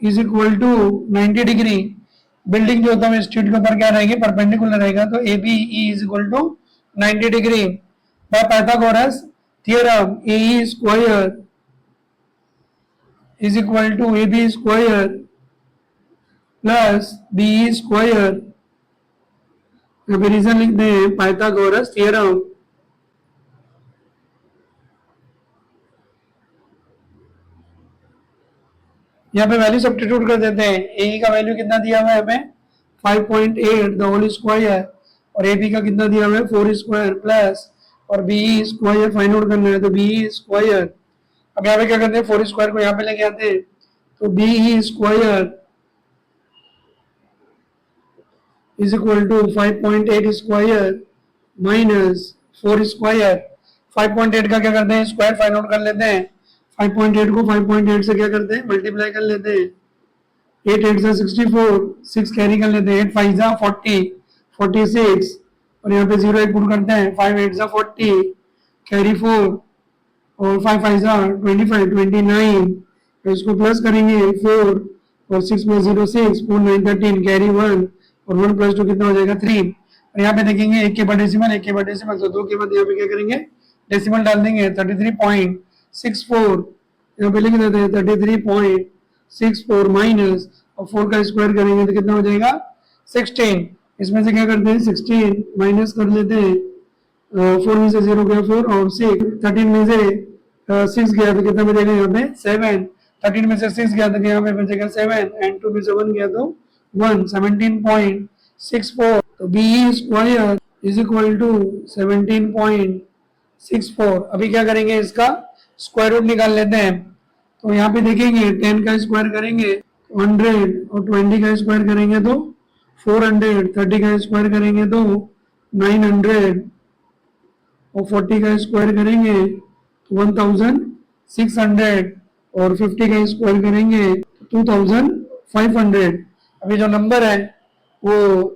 is equal to 90 degree. Building जो होता है street के ऊपर क्या रहेगी, परपेंडिकुलर रहेगा, तो ABE is equal to 90 degree. By Pythagoras theorem AE square is equal to AB square plus BE square. अभी रीजन लिखते हैं पाइथागोरस थ्योरम यहाँ पे वैल्यू सब्स्टिट्यूट कर देते हैं। ए का वैल्यू कितना दिया हुआ है हमें 5.8 द होल स्क्वायर और ए बी का कितना दिया हुआ है 4 स्क्वायर प्लस और बी स्क्वायर फाइंड आउट करना है तो बी स्क्वायर। अब यहाँ पे क्या करते हैं 4 स्क्वायर को यहाँ पे लेके आते हैं तो B square is equal to 5.8 square minus 4 square. 5.8 का क्या करते हैं स्क्वायर फाइंड आउट कर लेते हैं। 5.8 को 5.8 से क्या करते हैं मल्टीप्लाई कर लेते हैं। 8 8 से 64 6 कैरी कर लेते हैं 8 5 जा 40 46 और यहाँ पे 0 एक पुट करते हैं 5 8 जा 40 कैरी 4 और 5 5 जा 25 29 तो इसको प्लस करेंगे 4 और 6 प्लस 0 6 4 9 13 कैरी 1 और 1 प्लस 2 कितना हो जाएगा 3। और यहाँ पे देखेंगे एक के बाद डेसिमल एक के बाद डेसिमल तो दो के बाद यहाँ पे क्या करेंगे डेसिमल डाल देंगे 33.64 यहाँ पे लिख देते हैं 33.64 माइनस और 4 का स्क्वायर करेंगे तो कितना हो जाएगा 16। इसमें से क्या करते हैं 16 माइनस कर लेते हैं 4 में से 0 गया 4 और 6 13 में से 6 गया तो कितना बचेगा यहाँ पे 7 13 में से 6 गया तो यहाँ पे बचेगा 7 एंड 2 में से 1 गया तो 1 17.64 तो B square is equal to 17.64। अभी क्या करेंगे इसका स्क्वायर रूट निकाल लेते हैं तो यहाँ पे देखेंगे 10 का स्क्वायर करेंगे 100 और 20 का स्क्वायर करेंगे तो 400 30 का स्क्वायर करेंगे तो 900 और 40 का स्क्वायर करेंगे तो 1600 और 50 का स्क्वायर करेंगे 2500। अभी जो नंबर है वो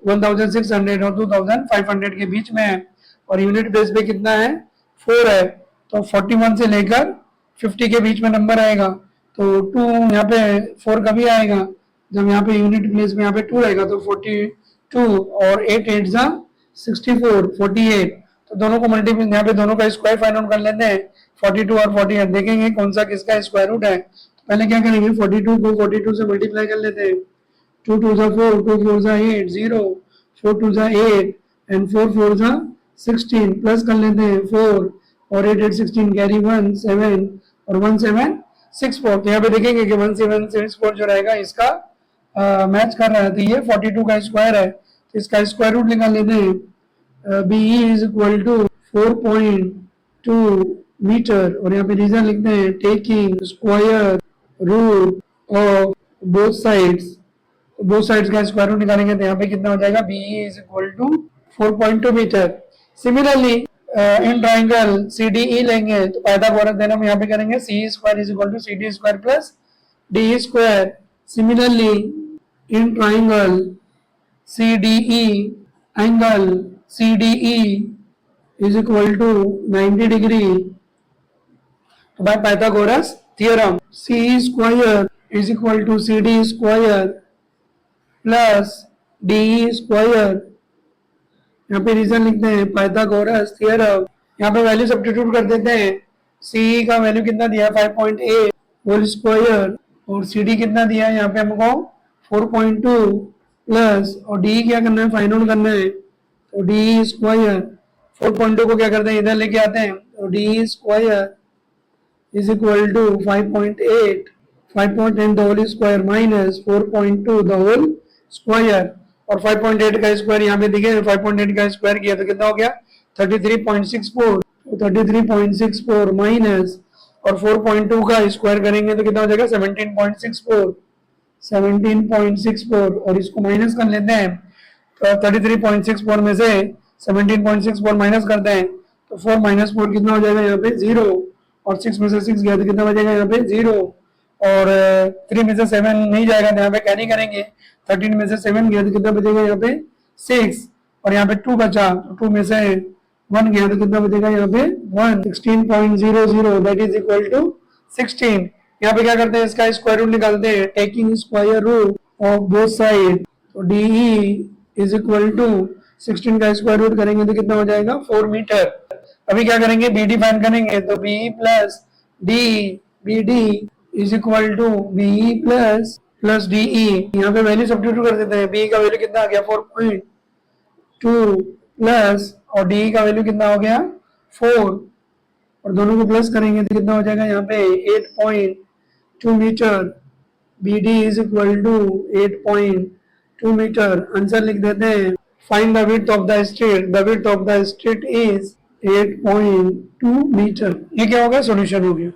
1600 और 2500 के बीच में है और यूनिट बेस पे कितना है 4 है तो 41 से लेकर 50 के बीच में नंबर आएगा तो 2 यहाँ पे 4 कभी आएगा जब यहाँ पे यूनिट प्लेस में यहाँ पे 2 रहेगा तो 42 और 8 8 जा 64 48 तो दोनों को मल्टीपल यहाँ पे दोनों का स्क्वायर फाइंड आउट कर लेते हैं 42 और 48 देखेंगे कौन सा किसका स्क्वायर रूट है। तो पहले क्या करेंगे 42 को 42 से मल्टीप्लाई कर लेते हैं 2 2 जा 4 2 4 जा 8 0 4 2 जा 8 एंड 4 4 जा 16 प्लस कर लेते हैं 4 और 8 8 16 कैरी 1 7 और 1 7 6 4 तो यहाँ पे देखेंगे कि 1 7 6 4 जो रहेगा इसका मैच कर रहा है तो ये 42 का स्क्वायर है तो इसका स्क्वायर रूट निकाल लेते हैं। B is equal to 4.2 metre और यहाँ पे रीजन लिखते हैं taking square root of both sides का स्क्वायर रूट निकालेंगे तो यहाँ पे कितना हो जाएगा B is equal to 4.2 metre. Similarly in triangle CDE लेंगे तो पाइथागोरस थ्योरम यहाँ पे करेंगे C square is equal to CD square plus D square. Similarly in triangle CDE angle CDE is equal to 90 degree तो by Pythagoras theorem C square is equal to CD square plus D square. यहाँ पे reason लिखते हैं Pythagoras theorem यहाँ पे value substitute कर देते हैं। सी का वैल्यू कितना दिया 5.8 होल स्क्वायर और CD कितना दिया है यहाँ पे हमको 4.2 प्लस और डी क्या करना है फाइंड आउट करना है तो डी स्क्वायर 4.2 को क्या करते हैं इधर लेके आते हैं तो D square is equal to 5.8 the whole square minus 4.2 the whole square और 5.8 का स्क्वायर यहाँ पे दिखे 5.8 का स्क्वायर किया तो कितना हो गया 33.64 33.64 माइनस और 4.2 का स्क्वायर करेंगे तो कितना हो जाएगा 17.64 और इसको माइनस कर लेते हैं तो 33.64 में से 17.64 माइनस करते हैं तो 4 माइनस 4 कितना हो जाएगा यहाँ पे 0, और 6 में से 6 गया तो कितना बचेगा यहाँ पे 0, और 3 में से 7 नहीं जाएगा तो यहाँ पे कैरी करेंगे, 13 में से 7 गया तो कितना बचेगा यहाँ पे 6, और यहाँ पे 2 बचा तो 2 में से 1 गया तो कितना बचेगा यहाँ पे 1, 16.00 दैट इज इक्वल टू 16। यहाँ पे क्या करते हैं, इसका स्क्वायर रूट निकालते हैं, taking square root of both side, तो DE इज इक्वल टू 16 का स्क्वायर रूट करेंगे तो कितना हो जाएगा 4 मीटर। अभी क्या करेंगे, BD फाइंड करेंगे, तो BE plus DE, BD is equal to BE plus DE। यहाँ पे वैल्यू सब्स्टिट्यूट कर देते हैं, BE का वैल्यू कितना आ गया 4.2 प्लस, और DE का वैल्यू कितना हो गया 4, और दोनों को प्लस करेंगे तो कितना हो जाएगा यहाँ पे 8.2 metre. BD is equal to 8.2 metre. Answer लिख देते हैं, find the width of the street, the width of the street is 8.2 metre. ये क्या होगा, सॉल्यूशन हो गया।